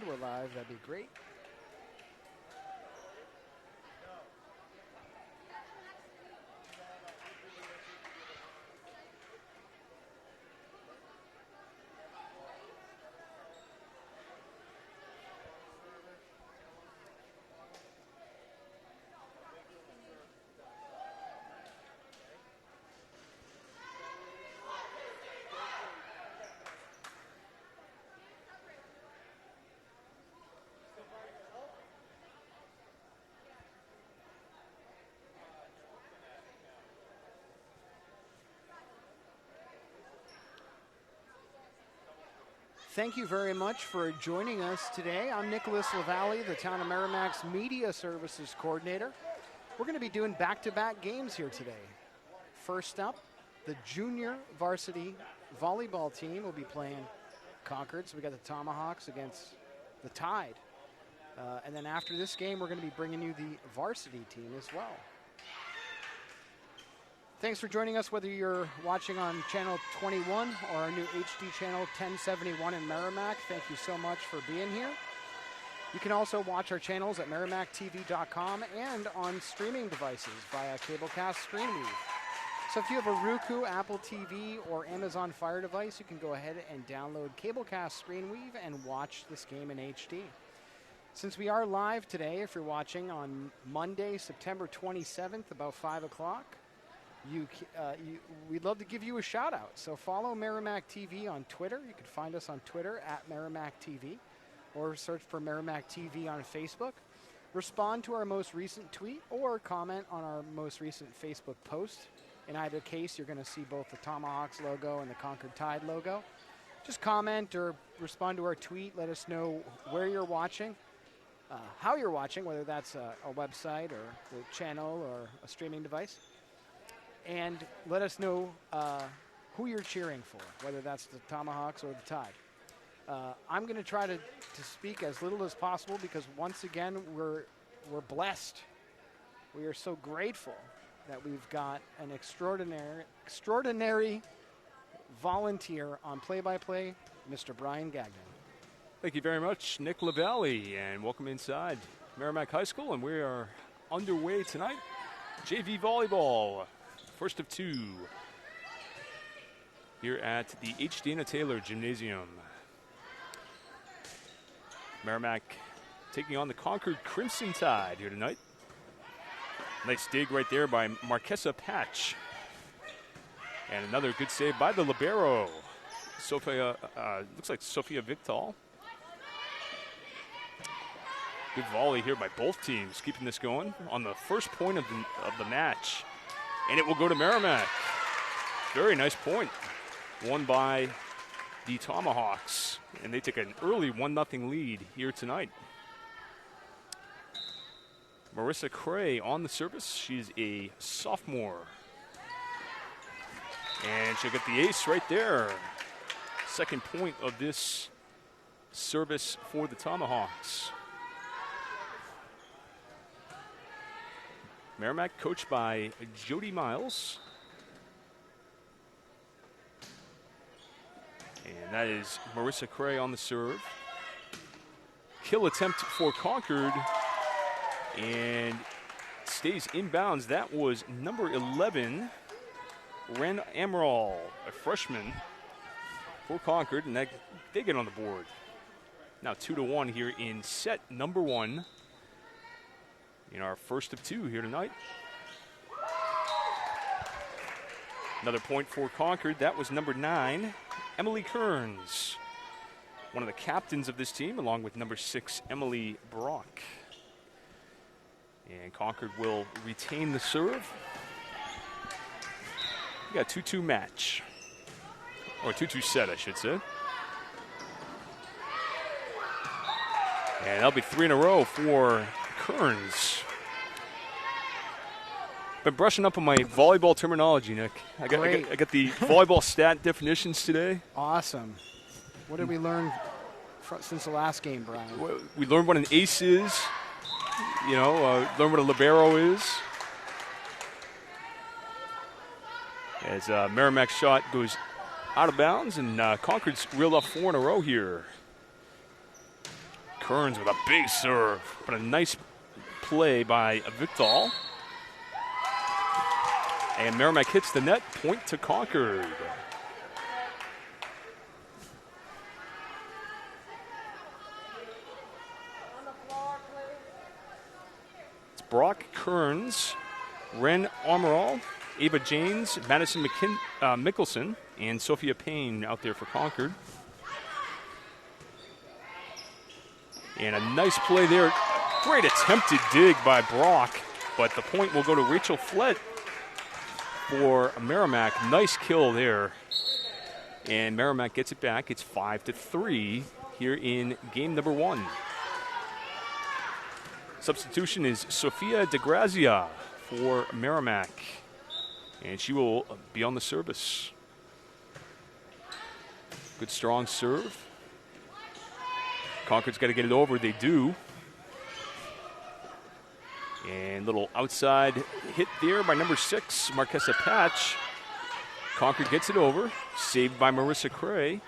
and we're live. That'd be great. Thank you very much for joining us today. I'm Nicholas LaValle, the Town of Merrimack's Media Services Coordinator. We're going to be doing back-to-back games here today. First up, the junior varsity volleyball team will be playing Concord. So we got the Tomahawks against the Tide. And then after this game, we're going to be bringing you the varsity team as well. Thanks for joining us, whether you're watching on channel 21 or our new HD channel 1071 in Merrimack. Thank you so much for being here. You can also watch our channels at merrimacktv.com and on streaming devices via Cablecast ScreenWeave. So if you have a Roku, Apple TV, or Amazon Fire device, you can go ahead and download Cablecast ScreenWeave and watch this game in HD. Since we are live today, if you're watching on Monday, September 27th, about 5 o'clock, we'd love to give you a shout out. So follow Merrimack TV on Twitter. You can find us on Twitter at Merrimack TV, or search for Merrimack TV on Facebook. Respond to our most recent tweet or comment on our most recent Facebook post. In either case, you're going to see both the Tomahawks logo and the Concord Tide logo. Just comment or respond to our tweet. Let us know where you're watching, how you're watching, whether that's a website or a channel or a streaming device. And let us know who you're cheering for, whether that's the Tomahawks or the Tide. I'm going to try to speak as little as possible because once again, we're blessed. We are so grateful that we've got an extraordinary volunteer on play-by-play, Mr. Brian Gagnon. Thank you very much, Nick LaValle, and welcome inside Merrimack High School. And we are underway tonight. JV volleyball. First of two here at the H. Dana Taylor Gymnasium. Merrimack taking on the Concord Crimson Tide here tonight. Nice dig right there by Marquesa Patch. And another good save by the libero. Sophia, looks like Sophia Victal. Good volley here by both teams, keeping this going on the first point of the match. And it will go to Merrimack. Very nice point. Won by the Tomahawks. And they take an early 1-0 lead here tonight. Marissa Cray on the service. She's a sophomore. And she'll get the ace right there. Second point of this service for the Tomahawks. Merrimack coached by Jody Miles. And that is Marissa Cray on the serve. Kill attempt for Concord. And stays inbounds. That was number 11, Ren Amaral, a freshman for Concord. And they get on the board. Now 2-1 here in set number 1. In our first of two here tonight. Another point for Concord. That was number 9, Emily Kearns. One of the captains of this team, along with number 6, Emily Brock. And Concord will retain the serve. We got a 2-2 match. Or a 2-2 set, I should say. And that'll be 3 in a row for Kearns. Been brushing up on my volleyball terminology, Nick. I got the volleyball stat definitions today. Awesome. What did we learn since the last game, Brian? We learned what an ace is. Learned what a libero is. As Merrimack's shot goes out of bounds, and Concord's reeled off 4 in a row here. Kearns with a big serve, but a nice play by Victal. And Merrimack hits the net, point to Concord. It's Brock Kearns, Ren Armorall, Ava Janes, Madison Mickelson, and Sophia Payne out there for Concord. And a nice play there. Great attempted dig by Brock, but the point will go to Rachel Flett for Merrimack. Nice kill there. And Merrimack gets it back. It's 5-3 here in game number 1. Substitution is Sophia DeGrazia for Merrimack. And she will be on the service. Good strong serve. Concord's got to get it over. They do. And little outside hit there by number 6, Marquesa Patch. Concord gets it over. Saved by Marissa Cray.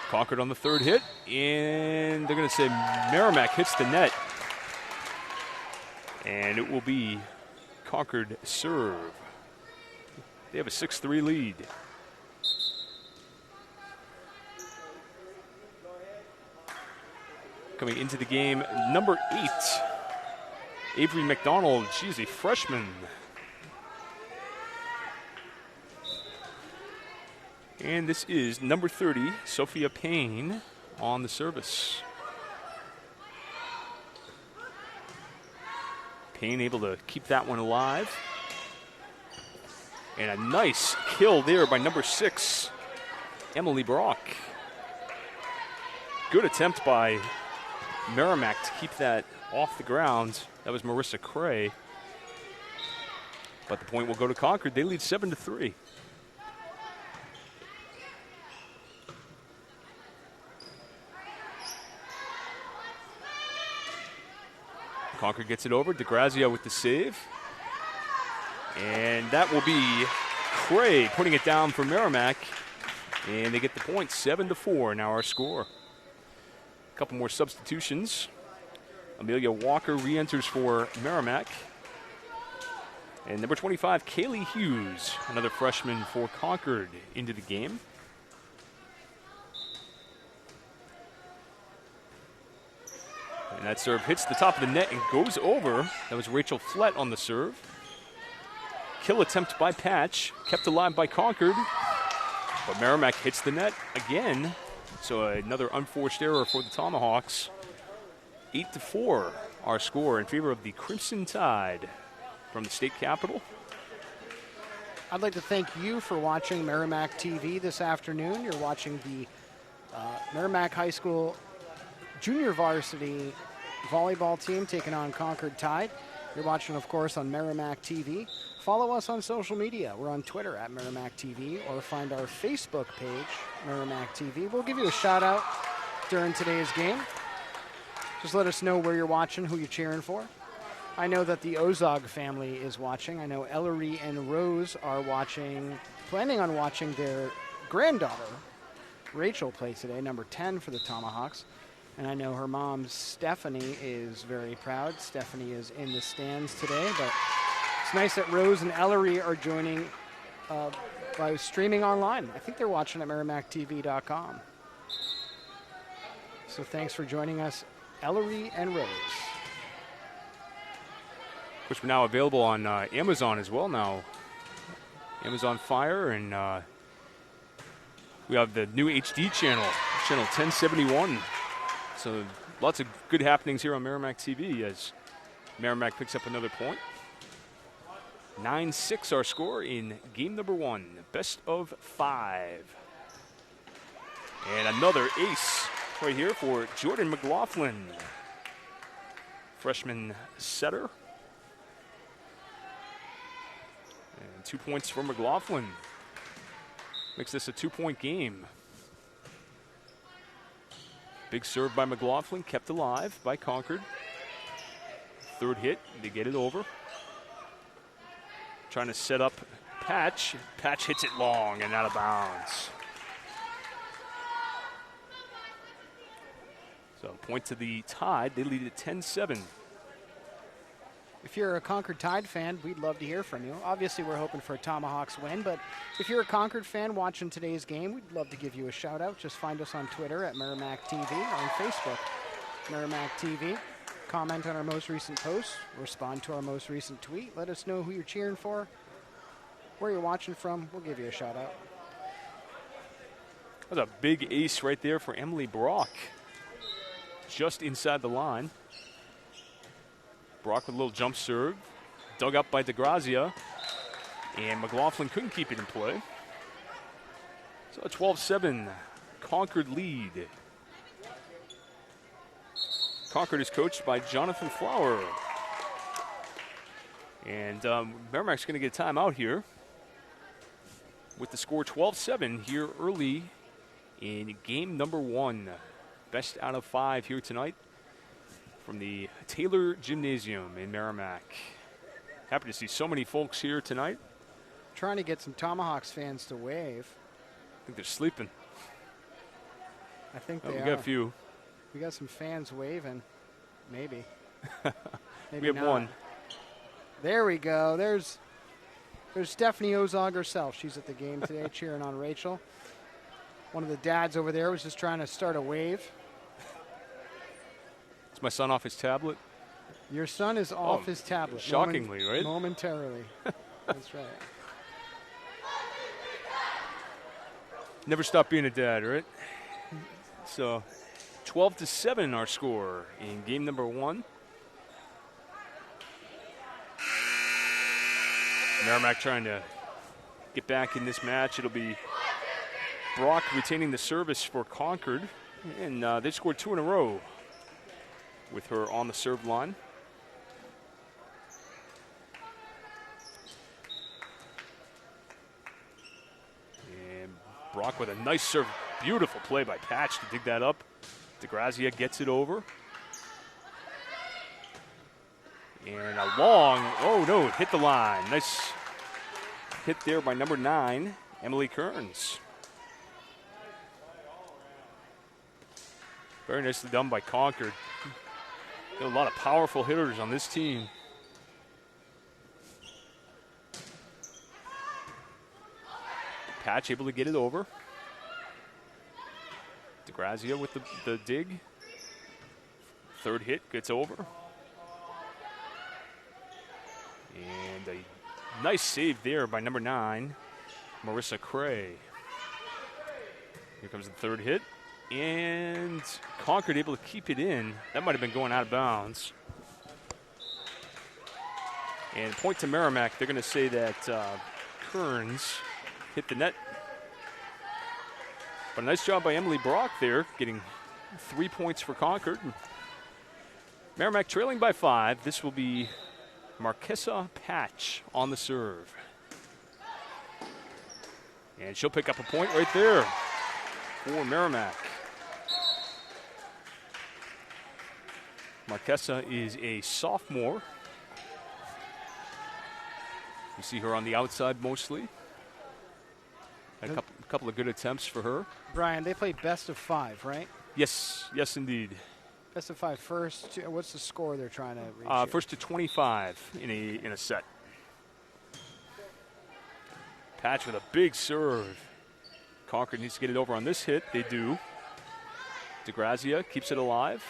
Concord on the third hit. And they're going to say Merrimack hits the net. And it will be Concord serve. They have a 6-3 lead. Coming into the game, number 8, Avery McDonald. She's a freshman. And this is number 30, Sophia Payne, on the service. Payne able to keep that one alive. And a nice kill there by number 6, Emily Brock. Good attempt by Merrimack to keep that off the ground. That was Marissa Cray. But the point will go to Concord. They lead 7-3. Concord gets it over. DeGrazia with the save. And that will be Cray putting it down for Merrimack. And they get the point, 7-4, now our score. A couple more substitutions. Amelia Walker re-enters for Merrimack. And number 25, Kaylee Hughes, another freshman for Concord, into the game. And that serve hits the top of the net and goes over. That was Rachel Flett on the serve. Kill attempt by Patch, kept alive by Concord. But Merrimack hits the net again. So another unforced error for the Tomahawks. 8-4, our score in favor of the Crimson Tide from the state capitol. I'd like to thank you for watching Merrimack TV this afternoon. You're watching the Merrimack High School junior varsity volleyball team taking on Concord Tide. You're watching, of course, on Merrimack TV. Follow us on social media. We're on Twitter at Merrimack TV, or find our Facebook page, Merrimack TV. We'll give you a shout out during today's game. Just let us know where you're watching, who you're cheering for. I know that the Ozog family is watching. I know Ellery and Rose are watching, planning on watching their granddaughter, Rachel, play today, number 10 for the Tomahawks. And I know her mom, Stephanie, is very proud. Stephanie is in the stands today, but it's nice that Rose and Ellery are joining by streaming online. I think they're watching at merrimactv.com. So thanks for joining us, Ellery and Rose. Which we're now available on Amazon as well now. Amazon Fire, and we have the new HD channel, channel 1071. So lots of good happenings here on Merrimack TV as Merrimack picks up another point. 9-6 our score in game number 1, best of 5. And another ace right here for Jordan McLaughlin, freshman setter. And 2 points for McLaughlin. Makes this a 2-point game. Big serve by McLaughlin, kept alive by Concord. Third hit, they get it over. Trying to set up Patch. Patch hits it long and out of bounds. So point to the Tide. They lead at 10-7. If you're a Concord Tide fan, we'd love to hear from you. Obviously, we're hoping for a Tomahawks win, but if you're a Concord fan watching today's game, we'd love to give you a shout out. Just find us on Twitter at Merrimack TV or on Facebook, Merrimack TV. Comment on our most recent post, respond to our most recent tweet. Let us know who you're cheering for, where you're watching from. We'll give you a shout out. That was a big ace right there for Emily Brock. Just inside the line. Brock with a little jump serve. Dug up by DeGrazia. And McLaughlin couldn't keep it in play. So a 12-7 Concord lead. Concord is coached by Jonathan Flower. And Merrimack's going to get a timeout here with the score 12-7 here early in game number 1. Best out of 5 here tonight from the Taylor Gymnasium in Merrimack. Happy to see so many folks here tonight. Trying to get some Tomahawks fans to wave. I think they're sleeping. I think Oh, they we are. got a few. We got some fans waving. Maybe. Maybe We have not. one. There we go. There's Stephanie Ozog herself. She's at the game today cheering on Rachel. One of the dads over there was just trying to start a wave. Is my son off his tablet? Your son is off his tablet. Shockingly, right? Momentarily. That's right. Never stop being a dad, right? So 12-7 our score in game number 1. Merrimack trying to get back in this match. It'll be Brock retaining the service for Concord. And they scored 2 in a row with her on the serve line. And Brock with a nice serve. Beautiful play by Patch to dig that up. DeGrazia gets it over. And a long, oh no, it hit the line. Nice hit there by number 9, Emily Kearns. Very nicely done by Concord. Got a lot of powerful hitters on this team. Patch able to get it over. DeGrazia with the dig. Third hit gets over. And a nice save there by number 9, Marissa Cray. Here comes the third hit. And Concord able to keep it in. That might have been going out of bounds. And point to Merrimack. They're going to say that Kearns hit the net. But a nice job by Emily Brock there, getting 3 points for Concord. Merrimack trailing by 5. This will be Marquesa Patch on the serve. And she'll pick up a point right there for Merrimack. Marquesa is a sophomore. You see her on the outside mostly. A couple of good attempts for her. Brian, they play best of 5, right? Yes, yes indeed. Best of 5 first. What's the score they're trying to reach? Here? First to 25 in a set. Patch with a big serve. Concord needs to get it over on this hit. They do. DeGrazia keeps it alive.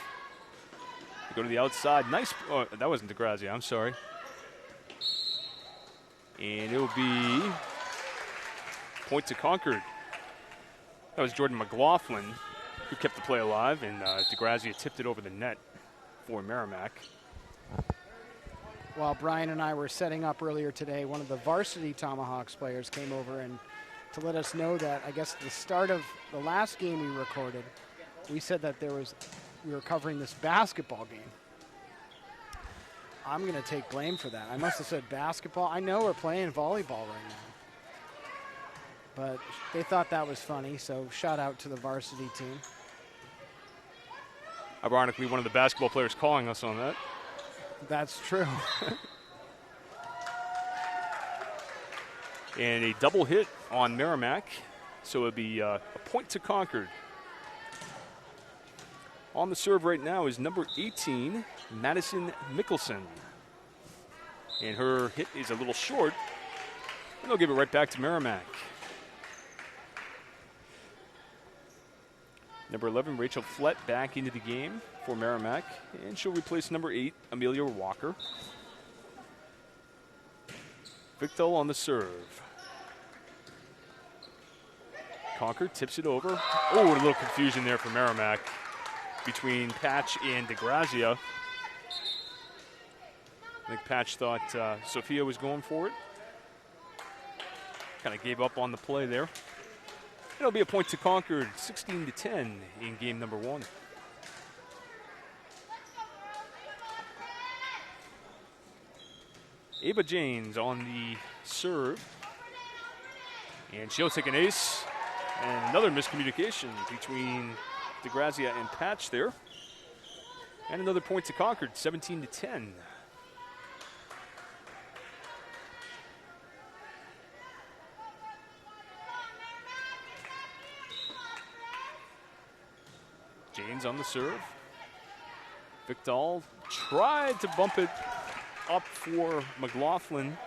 They go to the outside. Nice. Oh, that wasn't DeGrazia. I'm sorry. And it will be point to Concord. That was Jordan McLaughlin who kept the play alive, and DeGrazia tipped it over the net for Merrimack. While Brian and I were setting up earlier today, one of the varsity Tomahawks players came over and to let us know that I guess at the start of the last game we recorded, we said that we were covering this basketball game. I'm going to take blame for that. I must have said basketball. I know we're playing volleyball right now. But they thought that was funny, so shout out to the varsity team. Ironically, one of the basketball players calling us on that. That's true. And a double hit on Merrimack, so it'd be a point to Concord. On the serve right now is number 18, Madison Mickelson. And her hit is a little short, and they'll give it right back to Merrimack. Number 11, Rachel Flett, back into the game for Merrimack, and she'll replace number 8, Amelia Walker. Victor on the serve. Concord tips it over. Oh, a little confusion there for Merrimack between Patch and DeGrazia. I think Patch thought Sophia was going for it. Kind of gave up on the play there. It'll be a point to Concord, 16-10 in game number 1. Ava Janes on the serve. And she'll take an ace. And another miscommunication between DeGrazia and Patch there. And another point to Concord, 17-10. Janes on the serve. Victor tried to bump it up for McLaughlin.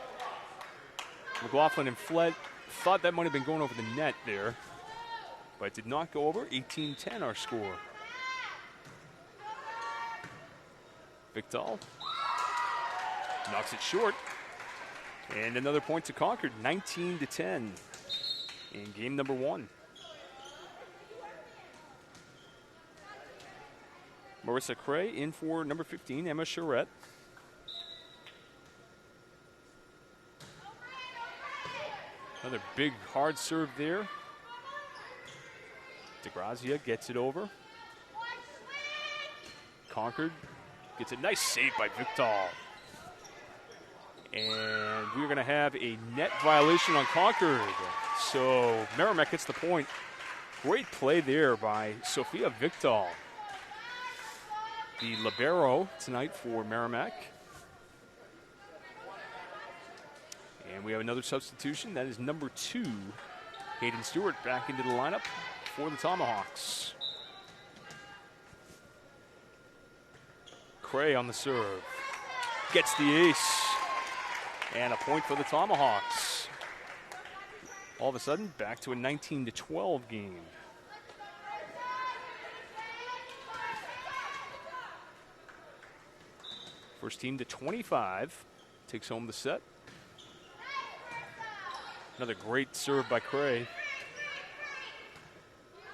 McLaughlin and Flett thought that might have been going over the net there, but it did not go over. 18-10 our score. Victor knocks it short. And another point to Concord, 19-10 in game number 1. Marissa Cray in for number 15, Emma Charette. Another big hard serve there. DeGrazia gets it over. Concord gets a nice save by Victor. And we're going to have a net violation on Concord. So Merrimack gets the point. Great play there by Sophia Victor, the libero tonight for Merrimack. And we have another substitution. That is number 2, Hayden Stewart, back into the lineup for the Tomahawks. Cray on the serve. Gets the ace. And a point for the Tomahawks. All of a sudden, back to a 19-12 game. First team to 25 takes home the set. Another great serve by Cray.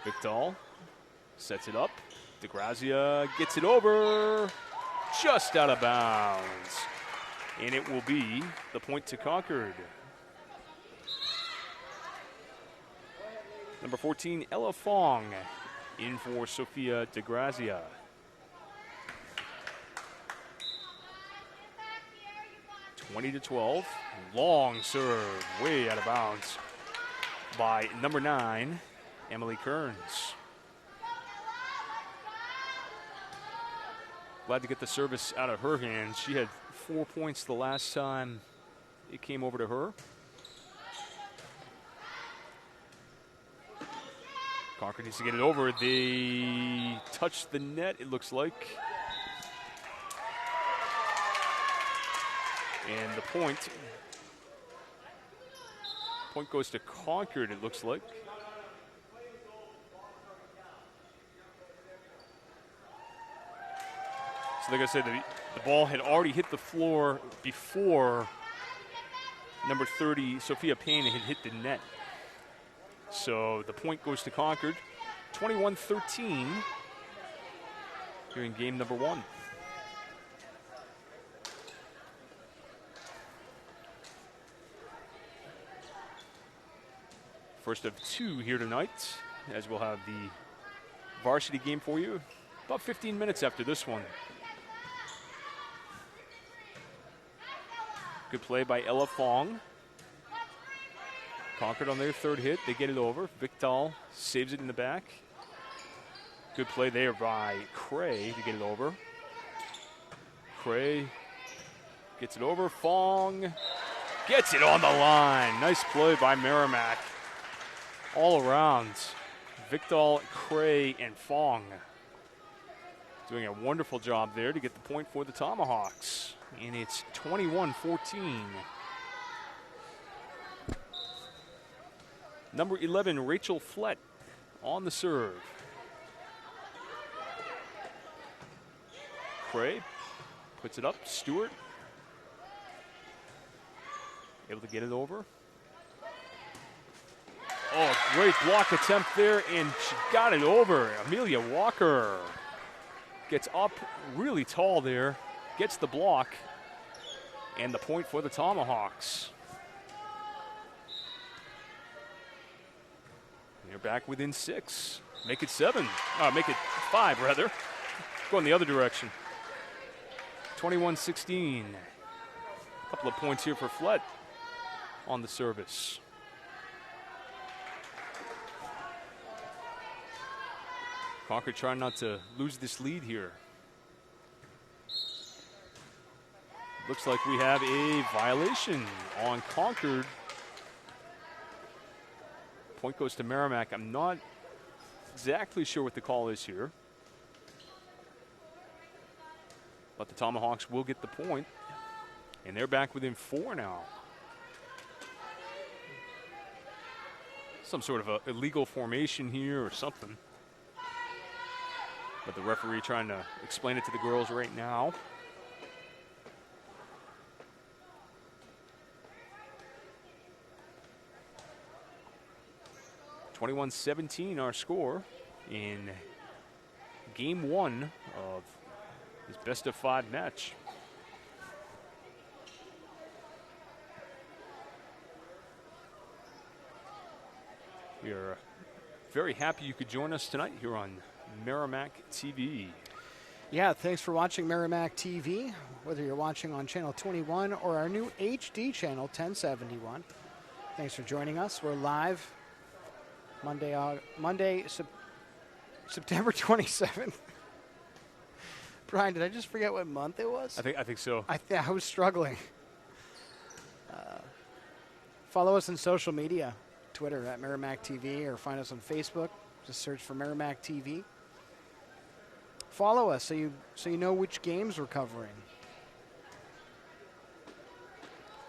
Victor sets it up. DeGrazia gets it over, just out of bounds. And it will be the point to Concord. Number 14, Ella Fong in for Sophia DeGrazia. (20-12). Long serve, way out of bounds by number 9, Emily Kearns. Glad to get the service out of her hands. She had 4 points the last time it came over to her. Concord needs to get it over. They touched the net, it looks like. And the point goes to Concord, it looks like. So like I said, the ball had already hit the floor before number 30, Sophia Payne, had hit the net. So the point goes to Concord. 21-13 here in game number 1. First of 2 here tonight, as we'll have the varsity game for you about 15 minutes after this one. Good play by Ella Fong. Concord on their third hit. They get it over. Victor saves it in the back. Good play there by Cray to get it over. Cray gets it over. Fong gets it on the line. Nice play by Merrimack. All around, Victor, Cray, and Fong. doing a wonderful job there to get the point for the Tomahawks. And it's 21-14. Number 11, Rachel Flett on the serve. Cray puts it up. Stewart able to get it over. Oh, great block attempt there, and she got it over. Amelia Walker gets up really tall there, gets the block, and the point for the Tomahawks. They're back within 6. Make it 7. Make it 5, rather. Going the other direction. 21-16. A couple of points here for Flett on the service. Concord trying not to lose this lead here. Looks like we have a violation on Concord. Point goes to Merrimack. I'm not exactly sure what the call is here, but the Tomahawks will get the point, and they're back within 4 now. Some sort of a illegal formation here or something, but the referee trying to explain it to the girls right now. (21-17) our score in game 1 of this best-of-5 match. We are very happy you could join us tonight here on Merrimack TV. Yeah, thanks for watching Merrimack TV, whether you're watching on channel 21 or our new HD channel 1071. Thanks for joining us. We're live Monday, September 27th. Brian, did I just forget what month it was? I think so. I was struggling. Follow us on social media, Twitter at Merrimack TV, or find us on Facebook. Just search for Merrimack TV. Follow us so you know which games we're covering.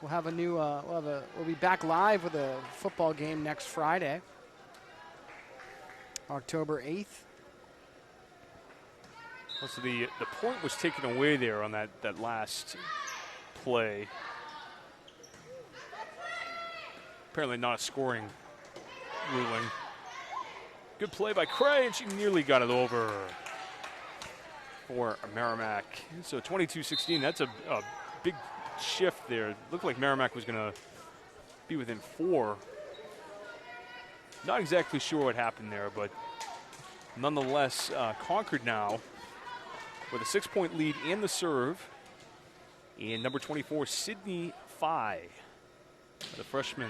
We'll have a new. We'll be back live with a football game next Friday, October 8th. Well, so the point was taken away there on that last play. Apparently not a scoring ruling. Good play by Cray, and she nearly got it over for Merrimack. So 22-16, that's a big shift there. Looked like Merrimack was going to be within 4. Not exactly sure what happened there, but nonetheless, Concord now with a 6-point lead in the serve. And number 24, Sydney Phi, the freshman.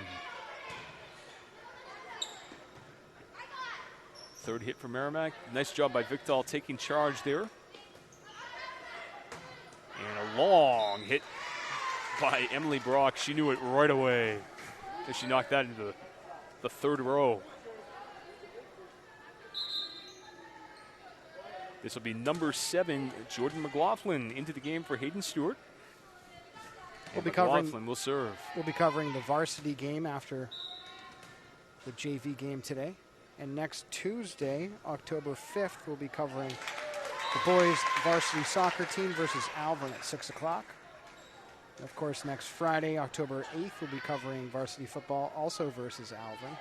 Third hit for Merrimack. Nice job by Victal taking charge there. And a long hit by Emily Brock. She knew it right away as she knocked that into the third row. This will be number 7, Jordan McLaughlin, into the game for Hayden Stewart. McLaughlin will serve. We'll be covering the varsity game after the JV game today. And next Tuesday, October 5th, we'll be covering the boys varsity soccer team versus Alvin at 6 o'clock. And of course, next Friday, October 8th, we'll be covering varsity football also versus Alvin.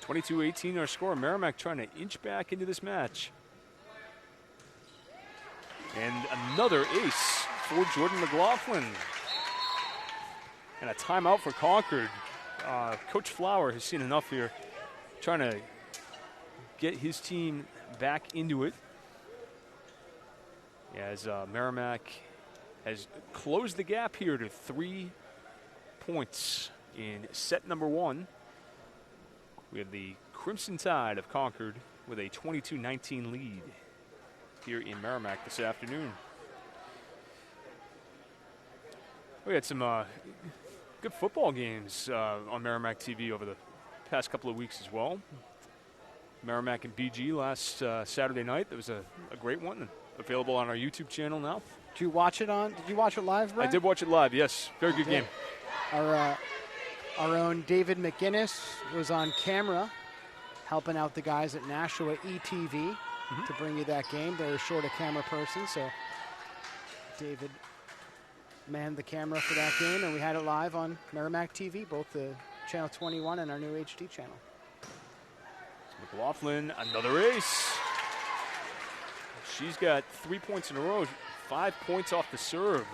(22-18) our score. Merrimack trying to inch back into this match. And another ace for Jordan McLaughlin. And a timeout for Concord. Coach Flower has seen enough here, trying to get his team back into it. As Merrimack has closed the gap here to 3 points in set number 1. We have the Crimson Tide of Concord with a 22-19 lead here in Merrimack this afternoon. We had some good football games on Merrimack TV over the past couple of weeks as well. Merrimack and BG last Saturday night. That was a great one, available on our YouTube channel now. Did you watch it live, Brad? I did watch it live, yes. Very good game. Our own David McGinnis was on camera helping out the guys at Nashua ETV to bring you that game. They were short a camera person, so David manned the camera for that game, and we had it live on Merrimack TV, both the Channel 21 and our new HD channel. McLaughlin, another ace. She's got 3 points in a row, 5 points off the serve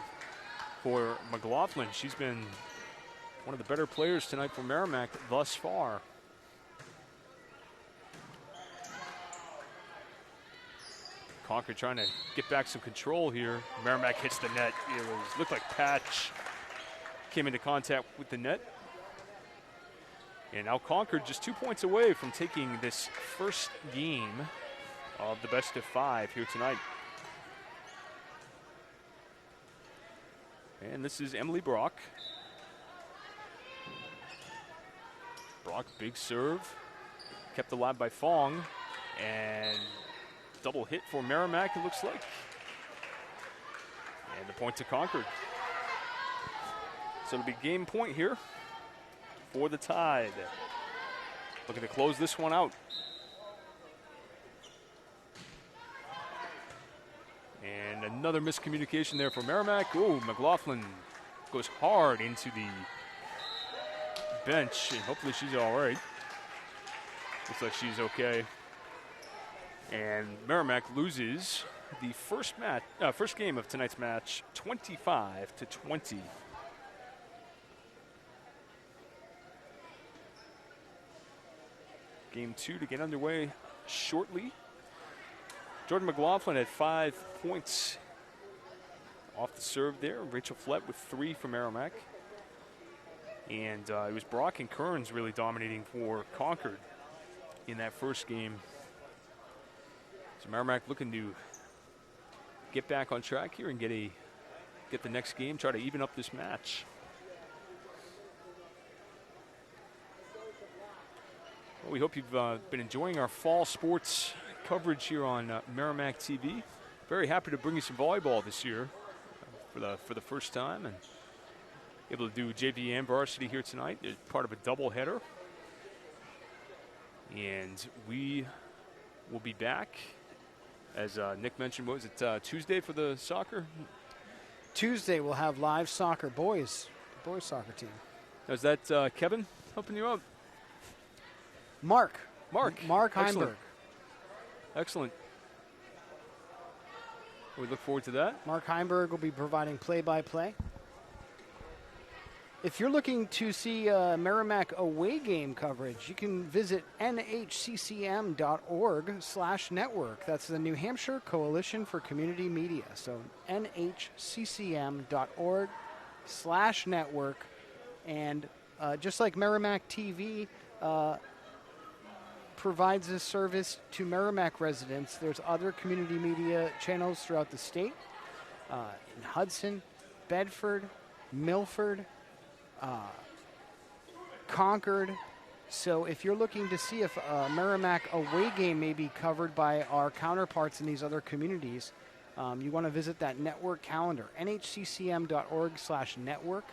for McLaughlin. She's been one of the better players tonight for Merrimack thus far. Concord trying to get back some control here. Merrimack hits the net. It looked like Patch came into contact with the net. And now Concord just 2 points away from taking this first game of the best of 5 here tonight. And this is Emily Brock. Brock, big serve. Kept alive by Fong. And double hit for Merrimack, it looks like. And the point to Concord. So it'll be game point here for the Tide. Looking to close this one out. And another miscommunication there for Merrimack. Oh, McLaughlin goes hard into the bench, and hopefully she's all right. Looks like she's okay. And Merrimack loses the first game of tonight's match, 25-20. Game 2 to get underway shortly. Jordan McLaughlin had 5 points off the serve there. Rachel Flett with 3 for Merrimack. And it was Brock and Kearns really dominating for Concord in that first game. So Merrimack looking to get back on track here and get the next game, try to even up this match. Well, we hope you've been enjoying our fall sports coverage here on Merrimack TV. Very happy to bring you some volleyball this year for the first time, and able to do JV and varsity here tonight as part of a doubleheader. And we will be back, as Nick mentioned. What was it, Tuesday for the soccer? Tuesday we'll have live soccer, boys soccer team. Is that Kevin helping you out? Mark Excellent. Heimberg. Excellent. We look forward to that. Mark Heimberg will be providing play-by-play. If you're looking to see Merrimack away game coverage, you can visit nhccm.org/network. That's the New Hampshire Coalition for Community Media. So nhccm.org/network. And just like Merrimack TV provides this service to Merrimack residents, there's other community media channels throughout the state, in Hudson, Bedford, Milford, Concord. So if you're looking to see if a Merrimack away game may be covered by our counterparts in these other communities, you want to visit that network calendar, nhccm.org/network,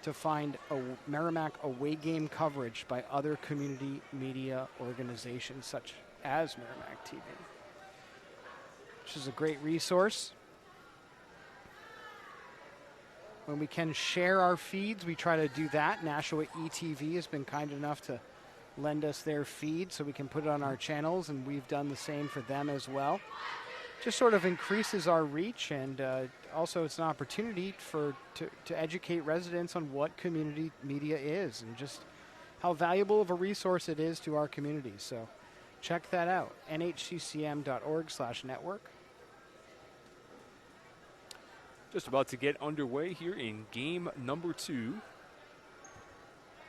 to find a Merrimack away game coverage by other community media organizations such as Merrimack TV, which is a great resource. When we can share our feeds, we try to do that. Nashua ETV has been kind enough to lend us their feed so we can put it on our channels, and we've done the same for them as well. Just sort of increases our reach, and also it's an opportunity to educate residents on what community media is and just how valuable of a resource it is to our community. So check that out, nhccm.org/network. Just about to get underway here in game number 2.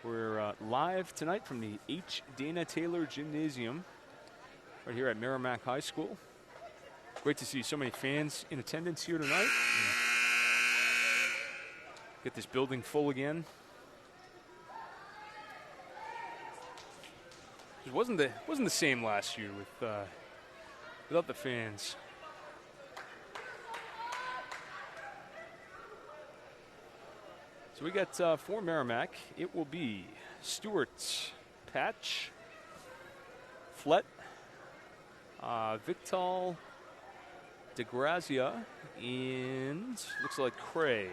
We're live tonight from the H. Dana Taylor Gymnasium right here at Merrimack High School. Great to see so many fans in attendance here tonight. Get this building full again. It wasn't the same last year with without the fans. So we got for Merrimack, it will be Stewart, Patch, Flett, Victal, DeGrazia, and looks like Cray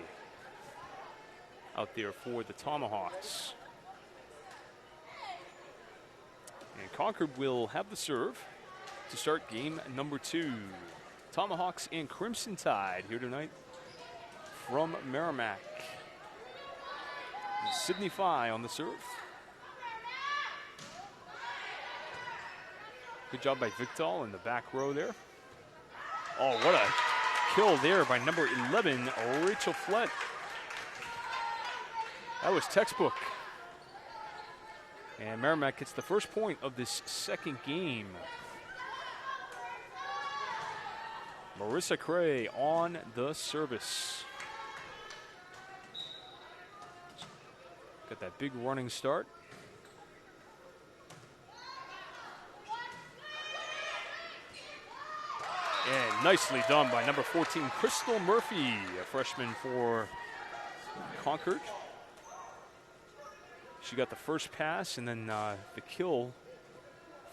out there for the Tomahawks. And Concord will have the serve to start game number 2. Tomahawks and Crimson Tide here tonight from Merrimack. Sydney Fye on the serve. Good job by Victal in the back row there. Oh, what a kill there by number 11, Rachel Flett. That was textbook. And Merrimack gets the first point of this second game. Marissa Cray on the service. Got that big running start. And nicely done by number 14, Crystal Murphy, a freshman for Concord. She got the first pass and then the kill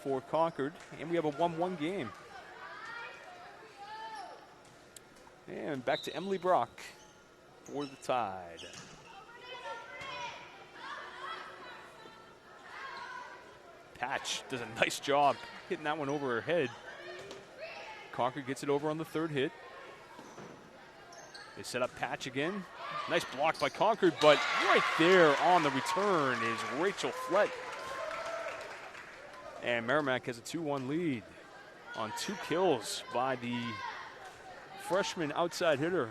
for Concord. And we have a 1-1 game. And back to Emily Brock for the Tide. Patch does a nice job hitting that one over her head. Concord gets it over on the third hit. They set up Patch again. Nice block by Concord, but right there on the return is Rachel Flett. And Merrimack has a 2-1 lead on 2 kills by the freshman outside hitter.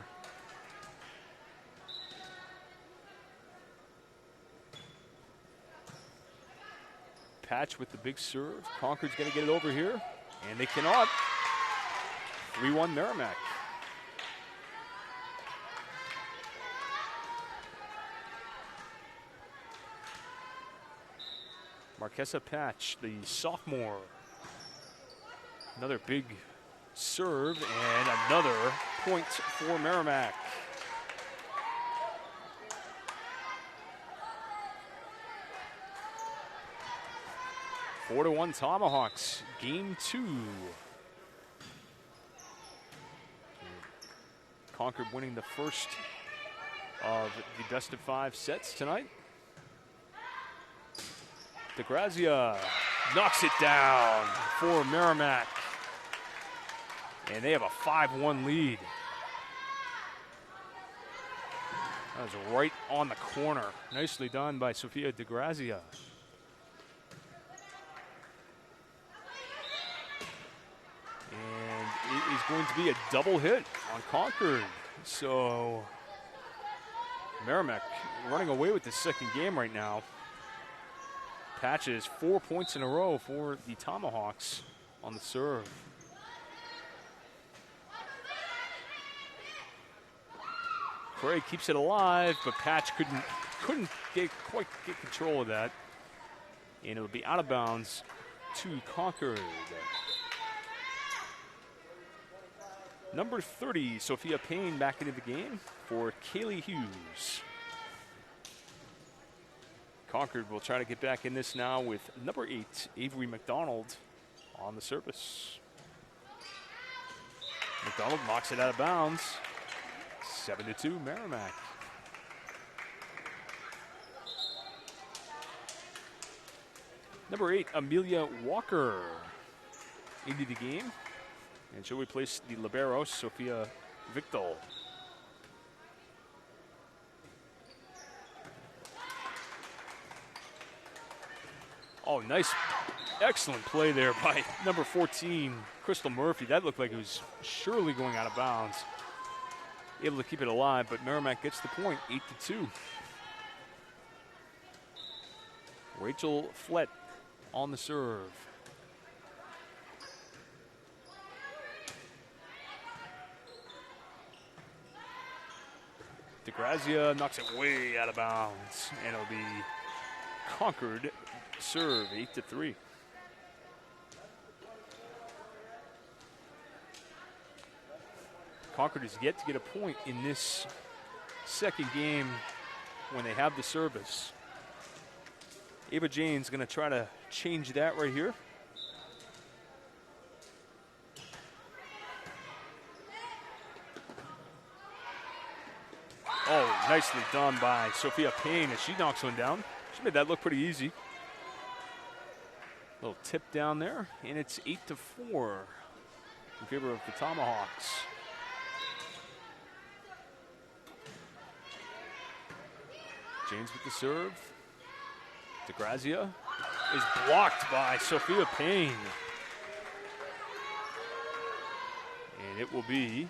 Patch with the big serve. Concord's going to get it over here, and they cannot. 3-1 Merrimack. Marquesa Patch, the sophomore. Another big serve and another point for Merrimack. Four to 1 Tomahawks, game 2. Concord winning the first of the best of 5 sets tonight. DeGrazia knocks it down for Merrimack. And they have a 5-1 lead. That was right on the corner. Nicely done by Sophia DeGrazia. And it is going to be a double hit on Concord. So Merrimack running away with the second game right now. Patches 4 points in a row for the Tomahawks on the serve. Cray keeps it alive, but Patch couldn't quite get control of that. And it'll be out of bounds to Concord. Number 30, Sophia Payne back into the game for Kaylee Hughes. Concord will try to get back in this now with number 8, Avery McDonald on the service. McDonald knocks it out of bounds. 7-2 Merrimack. Number 8, Amelia Walker into the game. And she'll replace the libero, Sophia Victal. Oh, nice, excellent play there by number 14, Crystal Murphy. That looked like it was surely going out of bounds. Able to keep it alive, but Merrimack gets the point, 8-2. Rachel Flett on the serve. DeGrazia knocks it way out of bounds, and it'll be Concord serve, 8-3. Concord has yet to get a point in this second game when they have the service. Ava Jane's going to try to change that right here. Oh, nicely done by Sophia Payne as she knocks one down. She made that look pretty easy. Little tip down there, and it's 8-4 in favor of the Tomahawks. James with the serve. DeGrazia is blocked by Sophia Payne. And it will be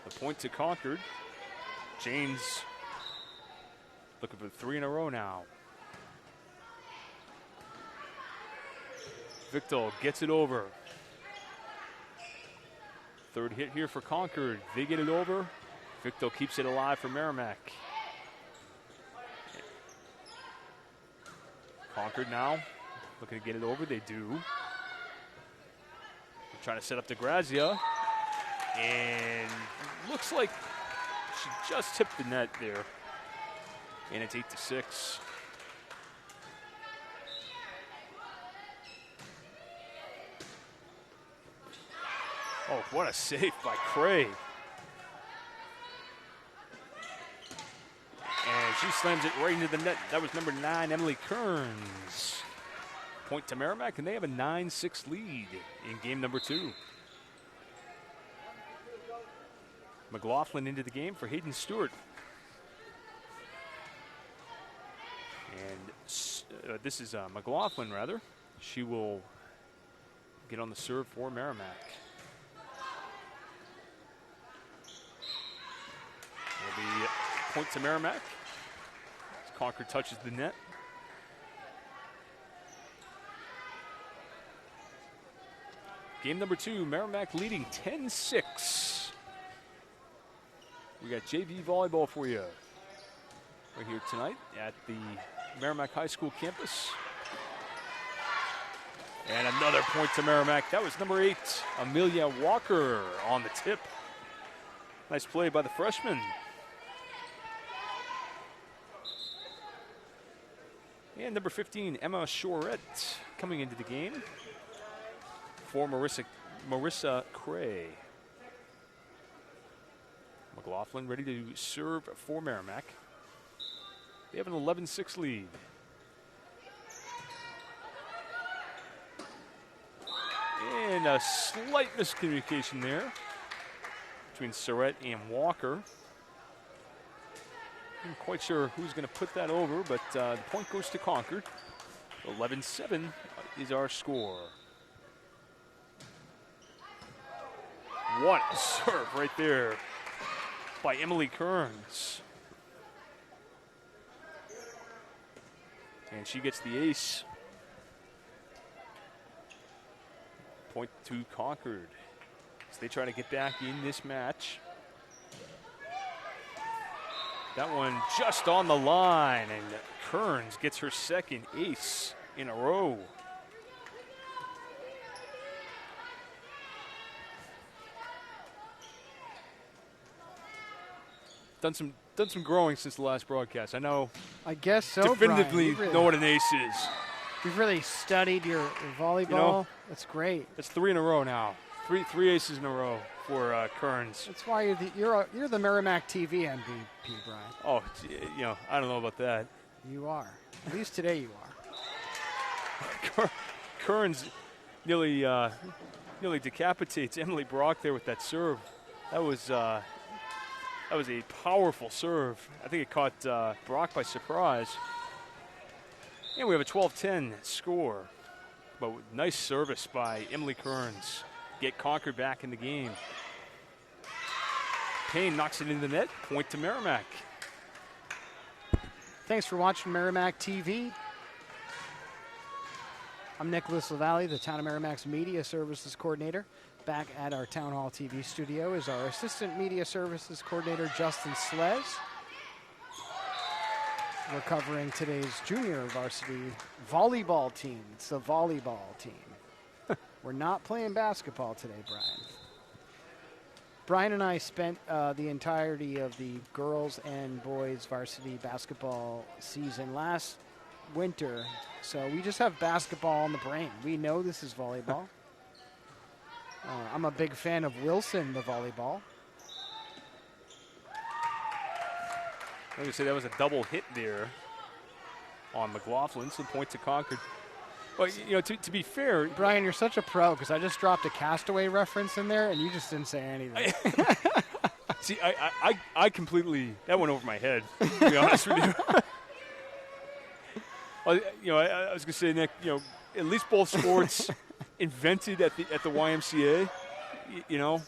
a point to Concord. James looking for 3 in a row now. Victor gets it over. Third hit here for Concord. They get it over. Victor keeps it alive for Merrimack. Concord now looking to get it over. They do. They're trying to set up DeGrazia. And looks like she just tipped the net there. And it's 8-6. Oh, what a save by Cray. And she slams it right into the net. That was number 9, Emily Kearns. Point to Merrimack, and they have a 9-6 lead in game number 2. McLaughlin into the game for Hayden Stewart. And this is McLaughlin, rather. She will get on the serve for Merrimack. It'll be a point to Merrimack as Concord touches the net. Game number 2, Merrimack leading 10-6. We got JV volleyball for you right here tonight at the Merrimack High School campus. And another point to Merrimack. That was number 8, Amelia Walker on the tip. Nice play by the freshman. And number 15, Emma Shorett coming into the game for Marissa Cray. McLaughlin ready to serve for Merrimack. They have an 11-6 lead. And a slight miscommunication there between Surratt and Walker. I'm quite sure who's going to put that over, but the point goes to Concord. 11-7 is our score. What a serve right there by Emily Kearns. And she gets the ace. Point to Concord as they try to get back in this match. That one just on the line, and Kearns gets her second ace in a row. Done some growing since the last broadcast. I know. I guess so. Definitively Brian, know what an ace is. You've really studied your volleyball. You know, that's great. It's 3 in a row now. Three aces in a row for Kearns. That's why you're the Merrimack TV MVP, Brian. Oh, I don't know about that. You are. At least today you are. Kearns nearly decapitates Emily Brock there with that serve. That was a powerful serve. I think it caught Brock by surprise. And we have a 12-10 score. But nice service by Emily Kearns. Get Concord back in the game. Payne knocks it into the net. Point to Merrimack. Thanks for watching Merrimack TV. I'm Nicholas LaValle, the Town of Merrimack's Media Services Coordinator. Back at our Town Hall TV studio is our Assistant Media Services Coordinator, Justin Sles. We're covering today's junior varsity volleyball team. It's the volleyball team. We're not playing basketball today, Brian. Brian and I spent the entirety of the girls and boys varsity basketball season last winter, so we just have basketball on the brain. We know this is volleyball. I'm a big fan of Wilson, the volleyball. I was going to say that was a double hit there on McLaughlin, so point to Concord. Well, you know, to be fair, Brian, you're such a pro because I just dropped a Castaway reference in there and you just didn't say anything. See, I completely, that went over my head, to be honest with you. Well, you know, I was going to say, Nick, you know, at least both sports invented at the YMCA, you know,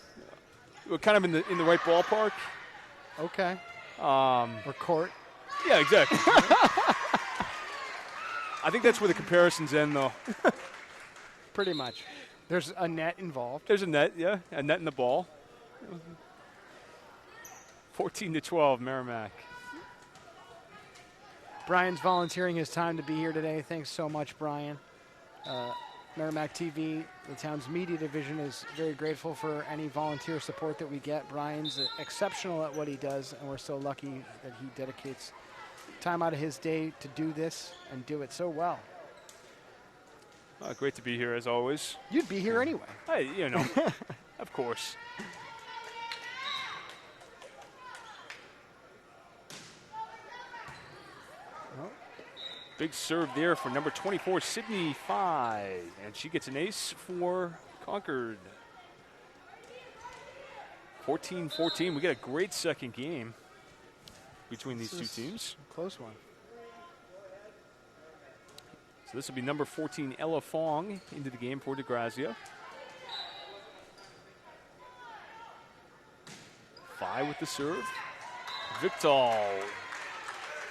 we're kind of in the right ballpark. Okay. Or court. Yeah, exactly. I think that's where the comparisons end, though. Pretty much. There's a net involved. There's a net, yeah, a net in the ball. 14-12, Merrimack. Brian's volunteering his time to be here today. Thanks so much, Brian. Merrimack TV, the town's media division, is very grateful for any volunteer support that we get. Brian's exceptional at what he does, and we're so lucky that he dedicates time out of his day to do this and do it so well. Great to be here, as always. You'd be here anyway. Hey, you know, of course. Big serve there for number 24, Sydney 5. And she gets an ace for Concord. 14-14. We get a great second game between these two teams. Close one. So this will be number 14, Ella Fong, into the game for DeGrazia. 5 with the serve. Victal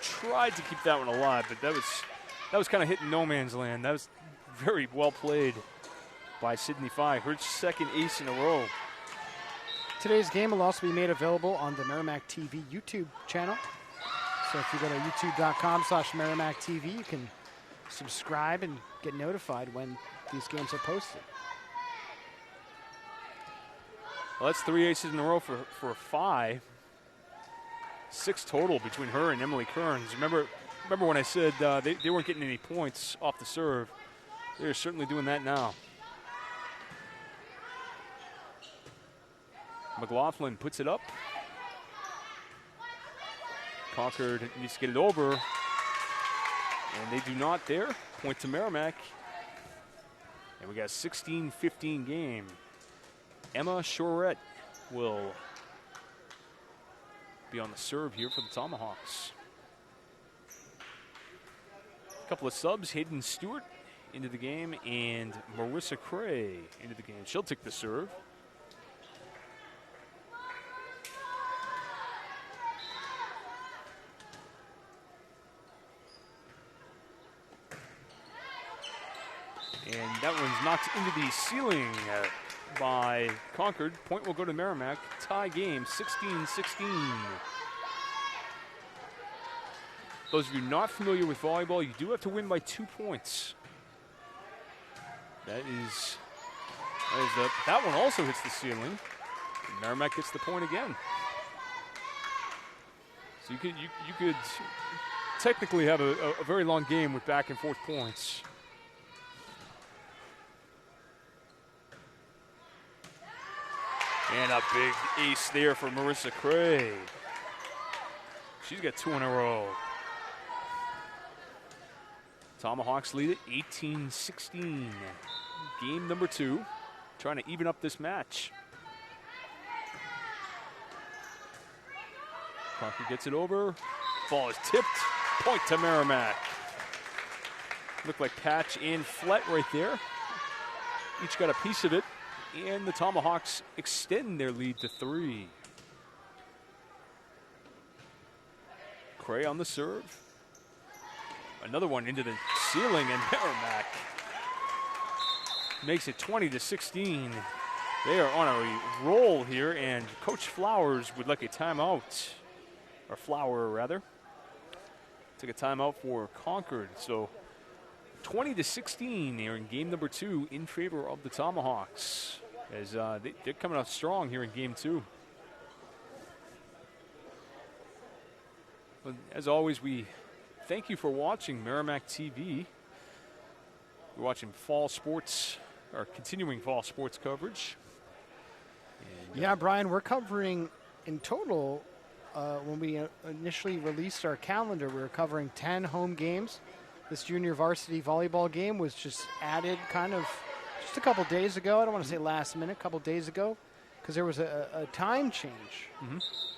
tried to keep that one alive, but that was kind of hitting no man's land. That was very well played by Sydney 5. Her second ace in a row. Today's game will also be made available on the Merrimack TV YouTube channel. So if you go to youtube.com/Merrimack TV, you can subscribe and get notified when these games are posted. Well, that's 3 aces in a row for 5. 6 total between her and Emily Kearns. Remember when I said they weren't getting any points off the serve? They're certainly doing that now. McLaughlin puts it up. Concord needs to get it over. And they do not there. Point to Merrimack. And we got a 16-15 game. Emma Shorett will be on the serve here for the Tomahawks. A couple of subs, Hayden Stewart into the game and Marissa Cray into the game. She'll take the serve. And that one's knocked into the ceiling by Concord. Point will go to Merrimack. Tie game, 16-16. Those of you not familiar with volleyball, you do have to win by 2 points. That one also hits the ceiling. Merrimack gets the point again. So you could technically have a very long game with back and forth points. And a big ace there for Marissa Cray. She's got 2 in a row. Tomahawks lead it 18-16. Game number 2. Trying to even up this match. Concord gets it over. Ball is tipped. Point to Merrimack. Looked like Patch and Flett right there. Each got a piece of it. And the Tomahawks extend their lead to 3. Cray on the serve. Another one into the ceiling, and Merrimack makes it 20-16. They are on a roll here, and Coach Flowers would like a timeout. Or Flower, rather. Took a timeout for Concord. So 20-16 here in game number 2 in favor of the Tomahawks. As they're coming out strong here in game 2. Well, as always, we thank you for watching Merrimack TV. We're watching fall sports, or continuing fall sports coverage. And, Yeah, Brian, we're covering in total, when we initially released our calendar, we were covering 10 home games. This junior varsity volleyball game was just added kind of just a couple days ago. I don't want to say last minute, a couple days ago, because there was a time change,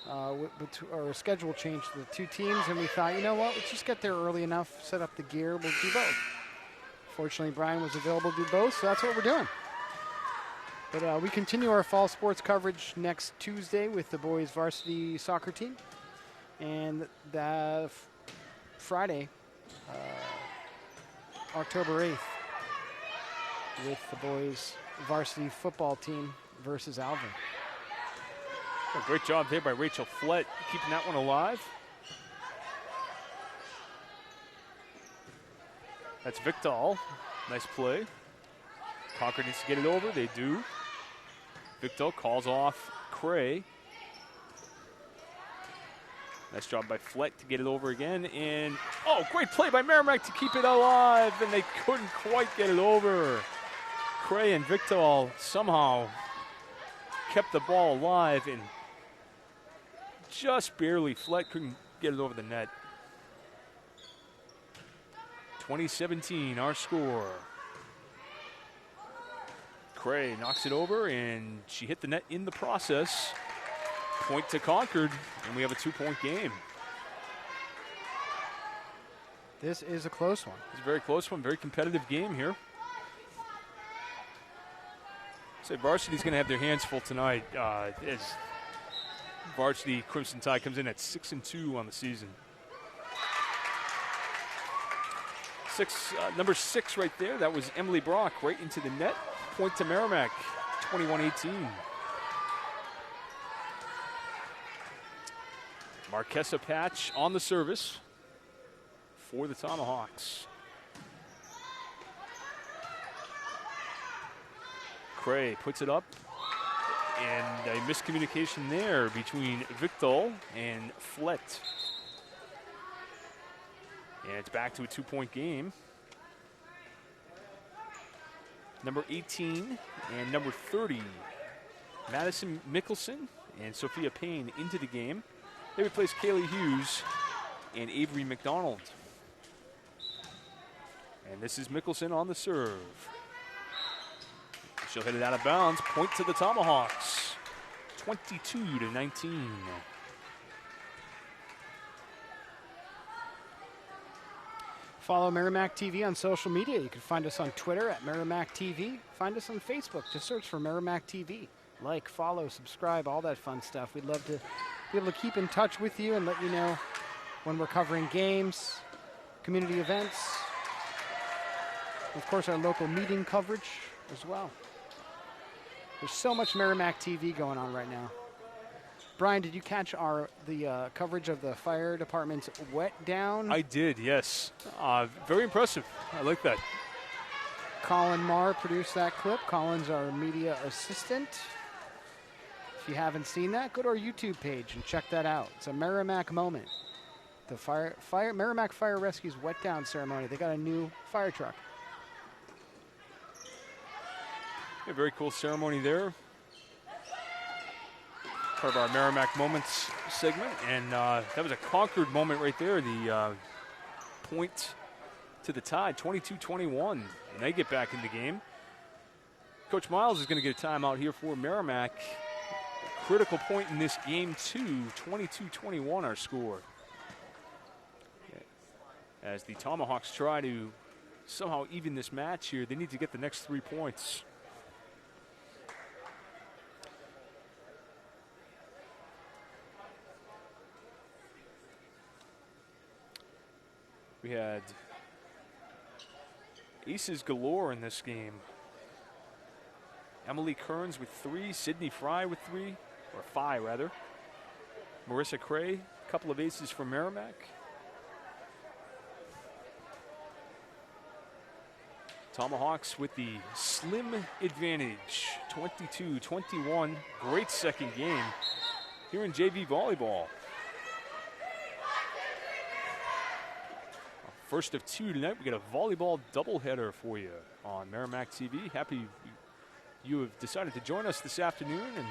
or a schedule change to the two teams, and we thought, you know what, let's just get there early enough, set up the gear, we'll do both. Fortunately, Brian was available to do both, so that's what we're doing. But we continue our fall sports coverage next Tuesday with the boys varsity soccer team, and Friday, October 8th, with the boys varsity football team versus Alvin. A great job there by Rachel Flett, keeping that one alive. That's Victal. Nice play. Concord needs to get it over. They do. Victal calls off Cray. Nice job by Flett to get it over again. And, oh, great play by Merrimack to keep it alive. And they couldn't quite get it over. Cray and Victal somehow kept the ball alive, and just barely. Flett couldn't get it over the net. 2017, our score. Cray knocks it over, and she hit the net in the process. Point to Concord, and we have a 2-point game. This is a close one. It's a very close one, very competitive game here. So varsity's going to have their hands full tonight as varsity Crimson Tide comes in at 6-2 on the season. Number 6 right there, that was Emily Brock right into the net. Point to Merrimack, 21-18. Marquesa Patch on the service for the Tomahawks. Cray puts it up, and a miscommunication there between Victal and Flett. And it's back to a 2-point game. Number 18 and number 30, Madison Mickelson and Sophia Payne into the game. They replace Kaylee Hughes and Avery McDonald. And this is Mickelson on the serve. She'll hit it out of bounds. Point to the Tomahawks, 22-19. Follow Merrimack TV on social media. You can find us on Twitter at Merrimack TV. Find us on Facebook. Just search for Merrimack TV. Like, follow, subscribe, all that fun stuff. We'd love to be able to keep in touch with you and let you know when we're covering games, community events, of course our local meeting coverage as well. There's so much Merrimack TV going on right now. Brian, did you catch the coverage of the fire department's wet down? I did, yes. Very impressive. I like that. Colin Marr produced that clip. Colin's our media assistant. If you haven't seen that, go to our YouTube page and check that out. It's a Merrimack moment. The Merrimack Fire Rescue's wet down ceremony. They got a new fire truck. A very cool ceremony there. Part of our Merrimack Moments segment. And that was a Concord moment right there. The point to the Tide, 22-21. And they get back in the game. Coach Miles is going to get a timeout here for Merrimack. Critical point in this game, too. 22-21 our score. As the Tomahawks try to somehow even this match here, they need to get the next 3 points. We had aces galore in this game. Emily Kearns with 3, Sydney Fry with 3, or 5 rather. Marissa Cray, a couple of aces for Merrimack. Tomahawks with the slim advantage, 22-21. Great second game here in JV volleyball. First of two tonight. We got a volleyball doubleheader for you on Merrimack TV. Happy you have decided to join us this afternoon and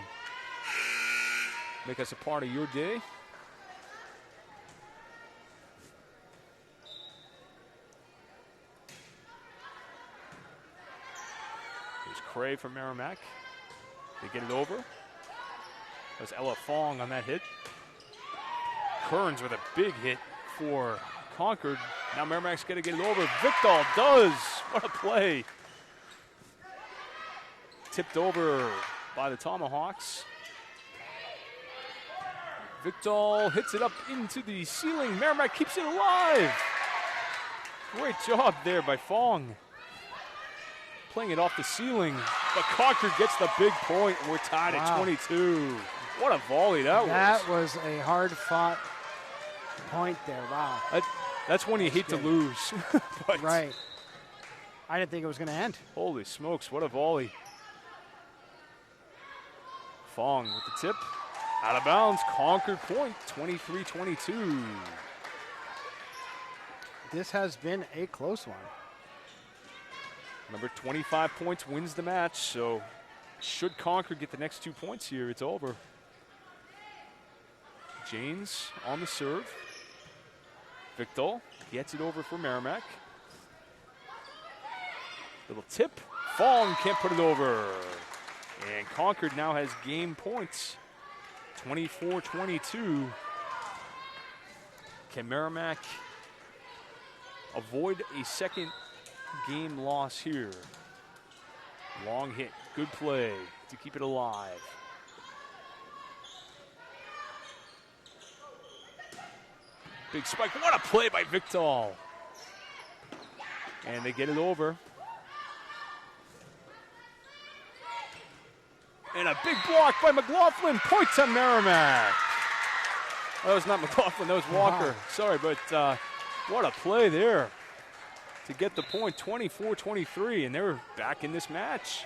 make us a part of your day. There's Cray from Merrimack. They get it over. That's Ella Fong on that hit. Kearns with a big hit for Concord. Now Merrimack's going to get it over. Victor does. What a play. Tipped over by the Tomahawks. Victor hits it up into the ceiling. Merrimack keeps it alive. Great job there by Fong. Playing it off the ceiling. But Concord gets the big point. We're tied at 22. What a volley that was. That was a hard-fought point there. Wow. That's when you hate to lose. But right. I didn't think it was going to end. Holy smokes, what a volley. Fong with the tip. Out of bounds, Concord point, 23-22. This has been a close one. Remember, 25 points wins the match, so should Concord get the next 2 points here, it's over. Janes on the serve. Victor gets it over for Merrimack. Little tip. Fong can't put it over. And Concord now has game points. 24-22. Can Merrimack avoid a second game loss here? Long hit. Good play to keep it alive. Big spike. What a play by Victor. And they get it over. And a big block by McLaughlin. Point to Merrimack. That was not McLaughlin. That was Walker. Wow. Sorry, but what a play there to get the point. 24-23, and they're back in this match.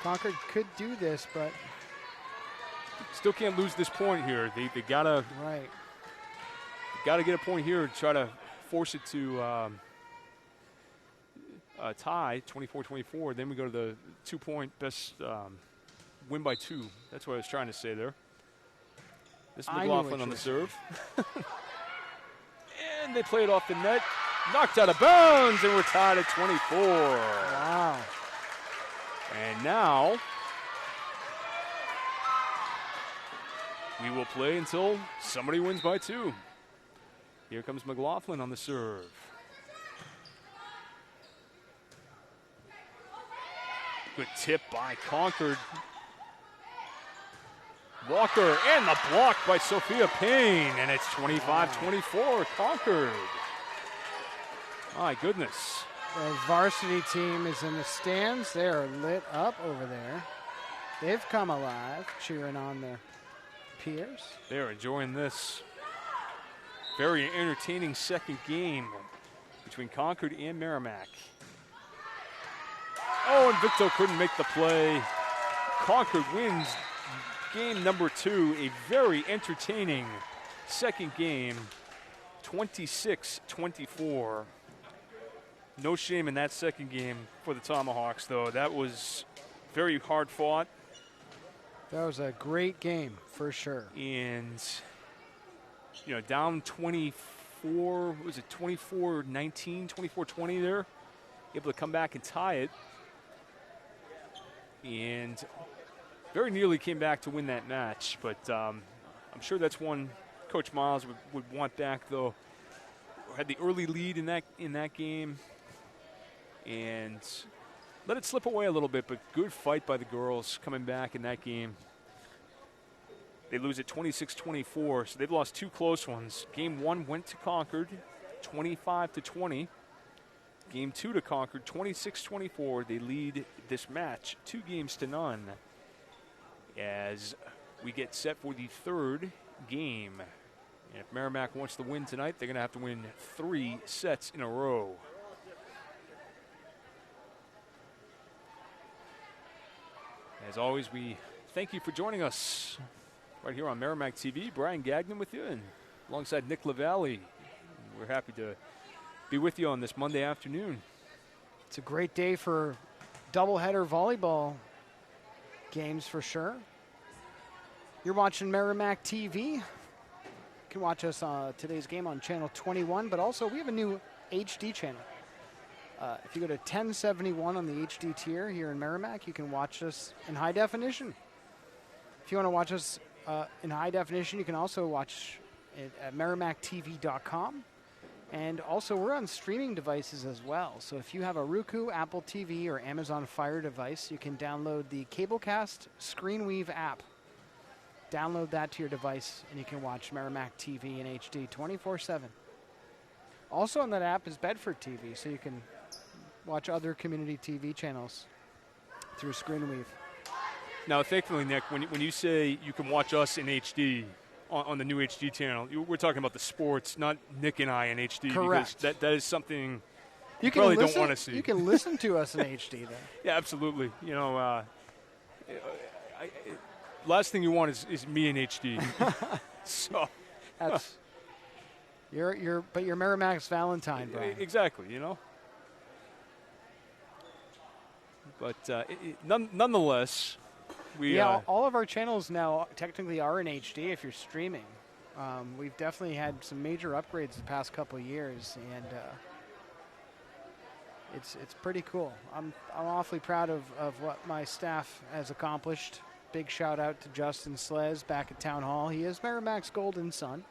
Concord could do this, but still can't lose this point here. They gotta get a point here and try to force it to tie 24-24. Then we go to the 2-point best win by 2. That's what I was trying to say there. This is McLaughlin on the serve. And they play it off the net. Knocked out of bounds, and we're tied at 24. wow. And now we will play until somebody wins by 2. Here comes McLaughlin on the serve. Good tip by Concord. Walker and the block by Sophia Payne, and it's 25-24 Concord. My goodness. The varsity team is in the stands. They are lit up over there. They've come alive, cheering on their peers. They're enjoying this. Very entertaining second game between Concord and Merrimack. Oh, and Victor couldn't make the play. Concord wins game number 2, a very entertaining second game, 26-24. No shame in that second game for the Tomahawks, though. That was very hard fought. That was a great game for sure. And, you know, down 24, was it 24-19, 24-20 there? Able to come back and tie it. And very nearly came back to win that match, but I'm sure that's one Coach Miles would want back, though. Had the early lead in that game and let it slip away a little bit, but good fight by the girls coming back in that game. They lose at 26-24, so they've lost 2 close ones. Game 1 went to Concord, 25-20. Game 2 to Concord, 26-24. They lead this match 2-0 as we get set for the third game. And if Merrimack wants to win tonight, they're going to have to win 3 sets in a row. As always, we thank you for joining us right here on Merrimack TV. Brian Gagnon with you, and alongside Nick LaValle. We're happy to be with you on this Monday afternoon. It's a great day for doubleheader volleyball games for sure. You're watching Merrimack TV. You can watch us today's game on channel 21, but also we have a new HD channel. If you go to 1071 on the HD tier here in Merrimack, you can watch us in high definition. If you want to watch us in high definition, you can also watch it at merrimacktv.com. And also, we're on streaming devices as well. So if you have a Roku, Apple TV, or Amazon Fire device, you can download the Cablecast Screenweave app. Download that to your device, and you can watch Merrimack TV in HD 24/7. Also on that app is Bedford TV, so you can watch other community TV channels through Screenweave. Now, thankfully, Nick, when you say you can watch us in HD on the new HD channel, we're talking about the sports, not Nick and I in HD. Correct. Because that is something you probably don't want to see. You can listen to us in HD then. Yeah, absolutely. You know, last thing you want is me in HD. So that's you're Merrimack's Valentine, Brian. Exactly. You know. But nonetheless, all of our channels now technically are in HD if you're streaming. We've definitely had some major upgrades the past couple of years, and it's pretty cool. I'm awfully proud of what my staff has accomplished. Big shout out to Justin Slez back at Town Hall. He is Merrimack's golden son.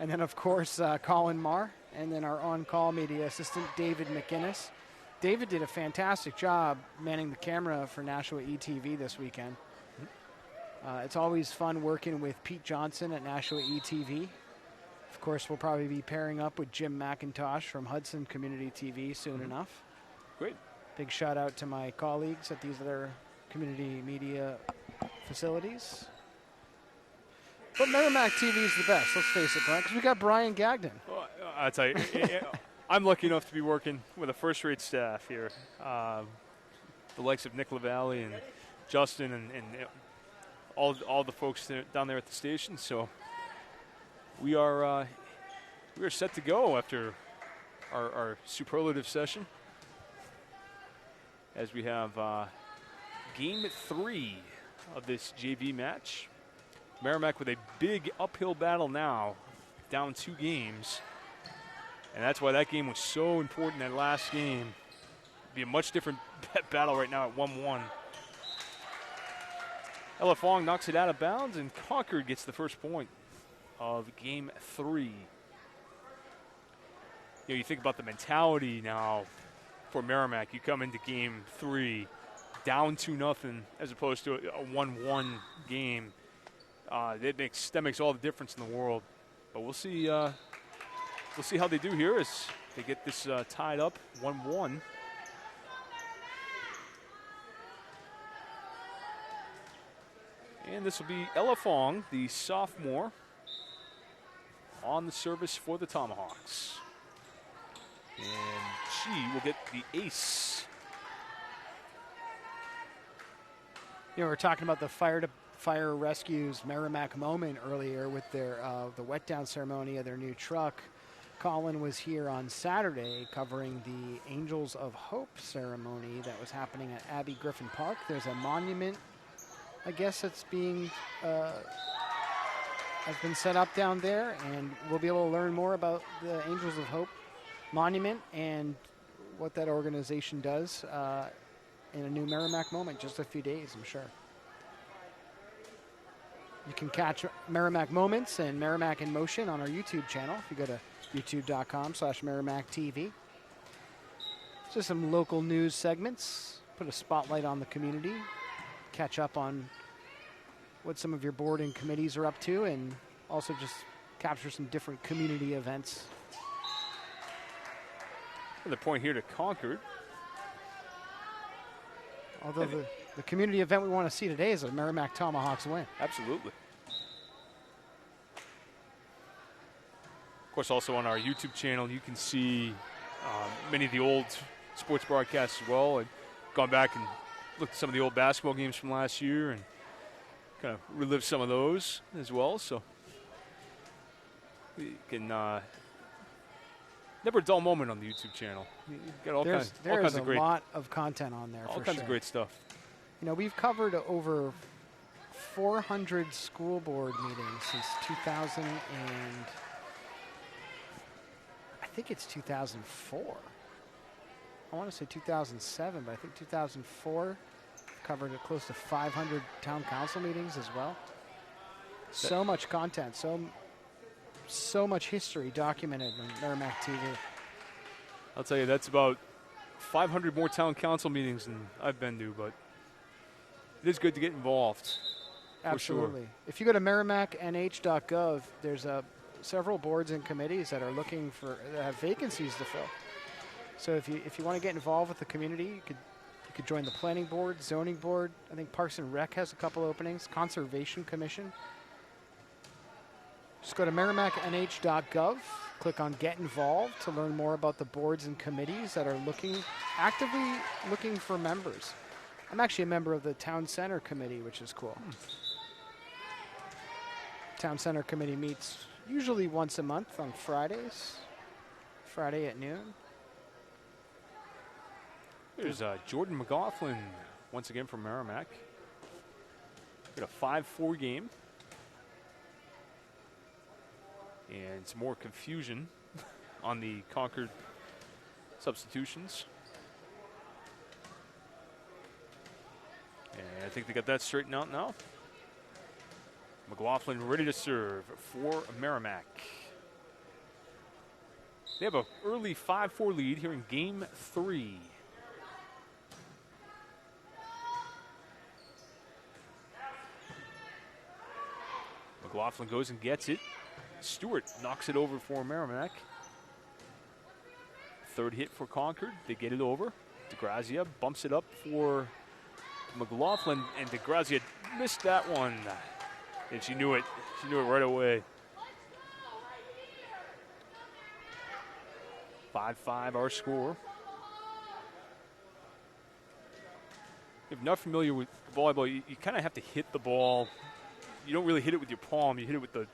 And then, of course, Colin Marr, and then our on-call media assistant, David McInnes. David did a fantastic job manning the camera for Nashua ETV this weekend. It's always fun working with Pete Johnson at Nashua ETV. Of course, we'll probably be pairing up with Jim McIntosh from Hudson Community TV soon enough. Great. Big shout out to my colleagues at these other community media facilities. But Merrimack TV is the best, let's face it, Brian, because we got Brian Gagnon. Well, I'll tell you, I'm lucky enough to be working with a first-rate staff here. The likes of Nick LaValle and Justin and all the folks down there at the station. So we are set to go after our superlative session, as we have Game 3 of this JV match. Merrimack with a big uphill battle now, down 2 games. And that's why that game was so important, that last game. It'd be a much different battle right now at 1-1. Ella Fong knocks it out of bounds, and Concord gets the first point of Game 3. You know, you think about the mentality now for Merrimack. You come into Game 3 down 2-0 as opposed to a 1-1 game. That makes all the difference in the world. But we'll see how they do here as they get this tied up 1-1. And this will be Ella Fong, the sophomore, on the service for the Tomahawks. And she will get the ace. You know, we're talking about the Fire Rescue's Merrimack moment earlier with their the wet down ceremony of their new truck. Colin was here on Saturday covering the Angels of Hope ceremony that was happening at Abbey Griffin Park. There's a monument, I guess, that's has been set up down there, and we'll be able to learn more about the Angels of Hope monument and what that organization does in a new Merrimack moment, just a few days, I'm sure. You can catch Merrimack Moments and Merrimack in Motion on our YouTube channel if you go to youtube.com/MerrimackTV. Just some local news segments, put a spotlight on the community, catch up on what some of your board and committees are up to, and also just capture some different community events. The point here to Concord. Although the community event we want to see today is a Merrimack Tomahawks win. Absolutely. Of course, also on our YouTube channel, you can see many of the old sports broadcasts as well. I've gone back and looked at some of the old basketball games from last year and kind of relived some of those as well. So you can never a dull moment on the YouTube channel. You got all kinds There's a of great, lot of content on there. all for kinds sure. of great stuff. You know, we've covered over 400 school board meetings since 2000 and I think it's 2004. I want to say 2007, but I think 2004 covered close to 500 town council meetings as well. So much content, so much history documented on Merrimack TV. I'll tell you, that's about 500 more town council meetings than I've been to, but it is good to get involved. Absolutely. Sure. If you go to merrimacknh.gov, there's several boards and committees that are looking for that have vacancies to fill. So if you want to get involved with the community, you could join the planning board, zoning board. I think Parks and Rec has a couple openings. Conservation Commission. Just go to merrimacknh.gov, click on Get Involved to learn more about the boards and committees that are actively looking for members. I'm actually a member of the Town Center Committee, which is cool. Town Center Committee meets usually once a month on Fridays, Friday at noon. There's Jordan McLaughlin once again from Merrimack. Got a 5-4 game. And some more confusion on the Concord substitutions. And I think they got that straightened out now. McLaughlin ready to serve for Merrimack. They have an early 5-4 lead here in game 3. McLaughlin goes and gets it. Stewart knocks it over for Merrimack. Third hit for Concord. They get it over. DeGrazia bumps it up for McLaughlin, and DeGrazia missed that one. And she knew it. She knew it right away. 5-5 our score. If you're not familiar with volleyball, you kind of have to hit the ball. You don't really hit it with your palm. You hit it with the,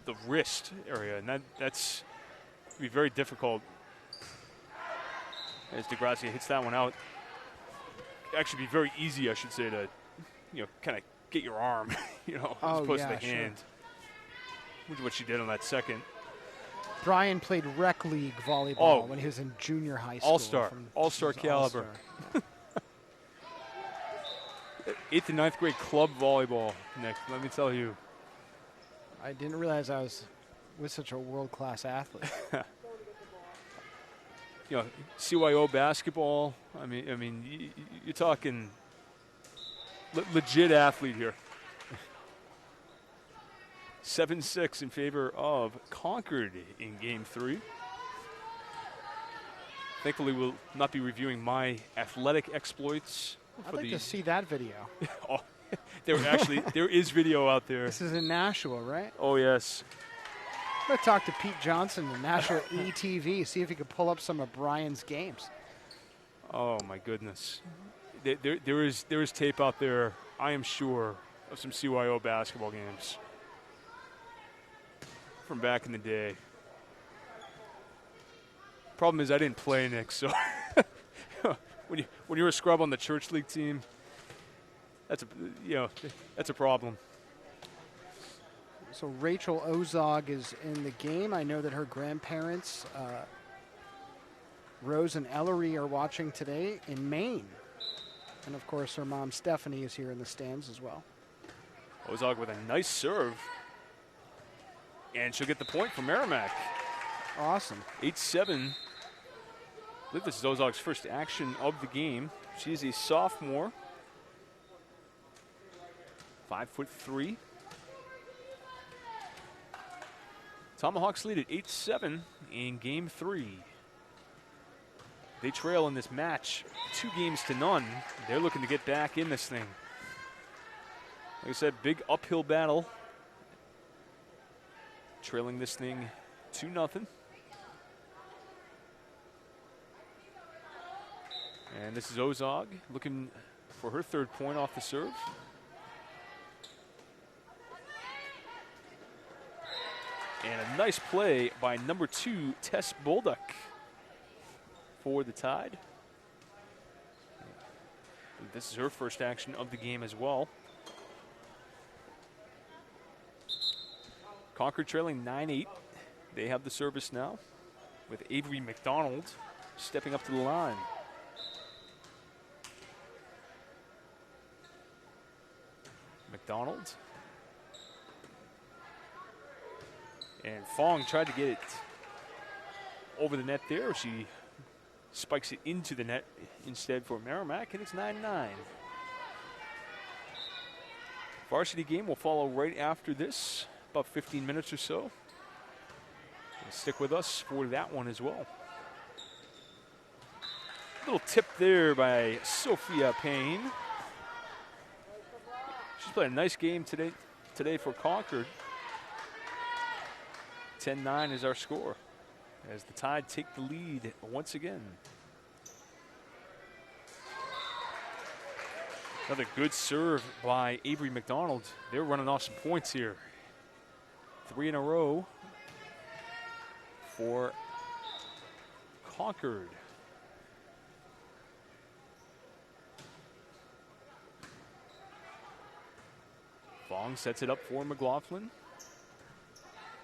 the wrist area, and that's be very difficult. As DeGrazia hits that one out, actually be very easy, I should say, to kind of get your arm, as opposed to the hand. Which is what she did on that second. Brian played rec league volleyball when he was in junior high school. All-star caliber. 8th and 9th grade club volleyball, Nick, let me tell you. I didn't realize I was with such a world-class athlete. CYO basketball. I mean, you're talking legit athlete here. 7-6 in favor of Concord in game 3. Thankfully, we'll not be reviewing my athletic exploits. I'd like to see that video. There is video out there. This is in Nashua, right? Oh, yes. I'm going to talk to Pete Johnson in Nashua ETV, see if he could pull up some of Brian's games. Oh, my goodness. There is tape out there, I am sure, of some CYO basketball games from back in the day. Problem is I didn't play, Nick, so when you're a scrub on the church league team, that's a problem. So Rachel Ozog is in the game. I know that her grandparents, Rose and Ellery, are watching today in Maine. And, of course, her mom, Stephanie, is here in the stands as well. Ozog with a nice serve. And she'll get the point from Merrimack. Awesome. 8-7. I believe this is Ozog's first action of the game. She's a sophomore. 5'3". Tomahawks lead at 8-7 in game 3. They trail in this match 2-0. They're looking to get back in this thing. Like I said, big uphill battle. Trailing this thing 2-0. And this is Ozog looking for her third point off the serve. And a nice play by number 2, Tess Bolduc for the Tide. This is her first action of the game as well. Concord trailing 9-8. They have the service now with Avery McDonald stepping up to the line. McDonald. And Fong tried to get it over the net there. She spikes it into the net instead for Merrimack, and it's 9-9. Varsity game will follow right after this, about 15 minutes or so. Stick with us for that one as well. Little tip there by Sophia Payne. She's played a nice game today for Concord. 10-9 is our score as the Tide take the lead once again. Another good serve by Avery McDonald. They're running off some points here. 3 in a row for Concord. Fong sets it up for McLaughlin.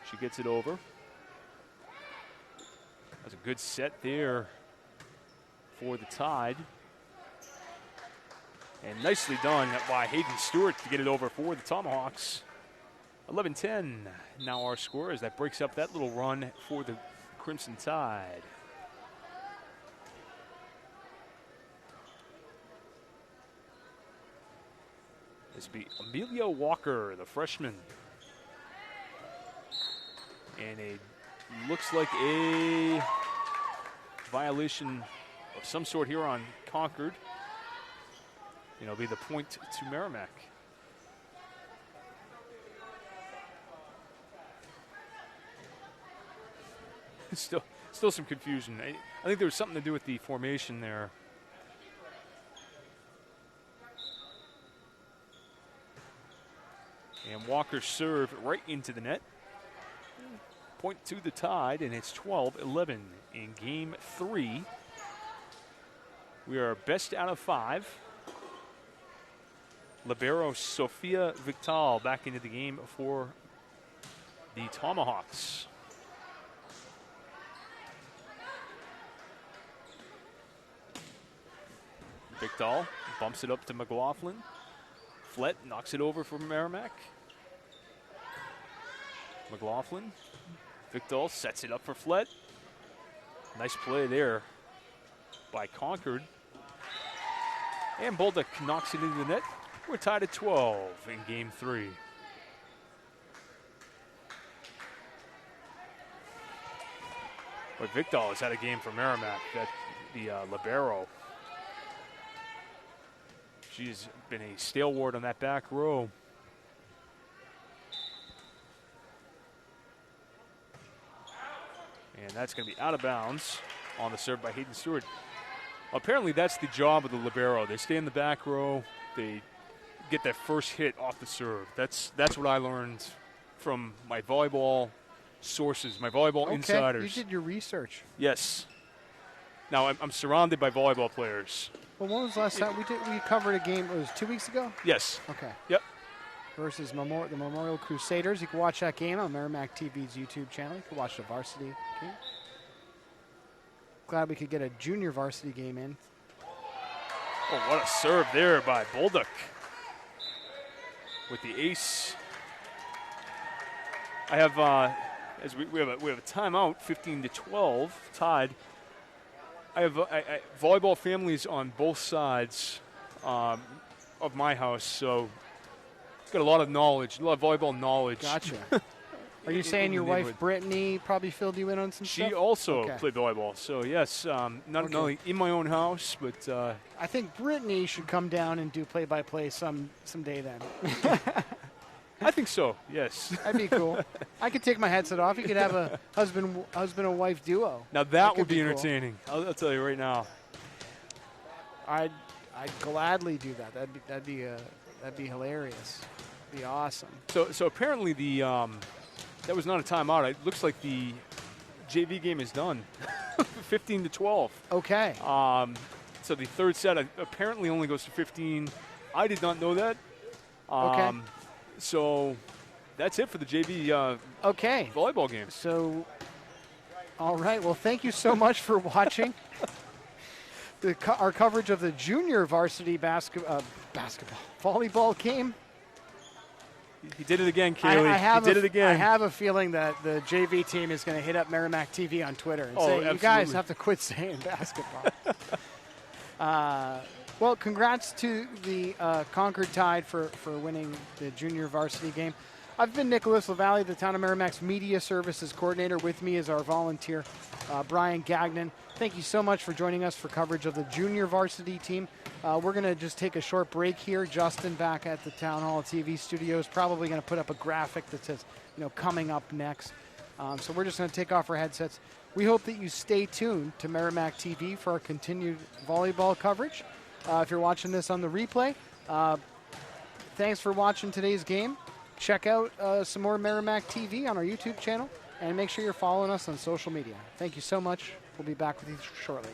She gets it over. That's a good set there for the Tide. And nicely done by Hayden Stewart to get it over for the Tomahawks. 11-10 now our score as that breaks up that little run for the Crimson Tide. This will be Amelia Walker, the freshman. And it looks like a violation of some sort here on Concord. It'll be the point to Merrimack. Still some confusion. I think there was something to do with the formation there. And Walker served right into the net. Point to the Tide, and it's 12-11 in Game 3. We are best out of 5. Libero Sofia Victal back into the game for the Tomahawks. Victal bumps it up to McLaughlin. Flett knocks it over for Merrimack. McLaughlin. Victal sets it up for Flett. Nice play there by Concord. And Bolduc knocks it into the net. We're tied at 12 in Game 3. But Victal has had a game for Merrimack. That the libero. She's been a stalwart on that back row. And that's going to be out of bounds on the serve by Hayden Stewart. Apparently that's the job of the libero. They stay in the back row. They get that first hit off the serve. That's what I learned from my volleyball sources, my volleyball insiders. You did your research. Yes. Now I'm surrounded by volleyball players. Well, when was the last time we covered a game? It was 2 weeks ago? Yes. Okay. Yep. Versus the Memorial Crusaders. You can watch that game on Merrimack TV's YouTube channel. You can watch the varsity game. Glad we could get a junior varsity game in. Oh, what a serve there by Bolduc. With the ace. I have, as we have a timeout, 15-12, tied. I have volleyball families on both sides of my house, so got a lot of knowledge, a lot of volleyball knowledge. Gotcha. Are you saying your wife Brittany probably filled you in on some stuff? She also played volleyball, so yes, not only in my own house, but I think Brittany should come down and do play-by-play someday then. I think so. Yes, that'd be cool. I could take my headset off. You could have a husband and wife duo. Now that would be entertaining. Cool. I'll tell you right now. I'd gladly do that. That'd be hilarious. That'd be awesome. So apparently the That was not a timeout. It looks like the JV game is done. 15-12. Okay. So the third set apparently only goes to 15. I did not know that. Okay. So that's it for the JV Okay. volleyball game. So, all right. Well, thank you so much for watching our coverage of the junior varsity basketball volleyball game. He did it again, Kaylee. He did it again. I have a feeling that the JV team is going to hit up Merrimack TV on Twitter and say, absolutely. you guys have to quit saying basketball. Well, congrats to the Concord Tide for winning the junior varsity game. I've been Nicholas LaValle, the Town of Merrimack's Media Services Coordinator. With me is our volunteer, Brian Gagnon. Thank you so much for joining us for coverage of the junior varsity team. We're going to just take a short break here. Justin back at the Town Hall TV studios, probably going to put up a graphic that says, coming up next. So we're just going to take off our headsets. We hope that you stay tuned to Merrimack TV for our continued volleyball coverage. If you're watching this on the replay, thanks for watching today's game. Check out some more Merrimack TV on our YouTube channel, and make sure you're following us on social media. Thank you so much. We'll be back with you shortly.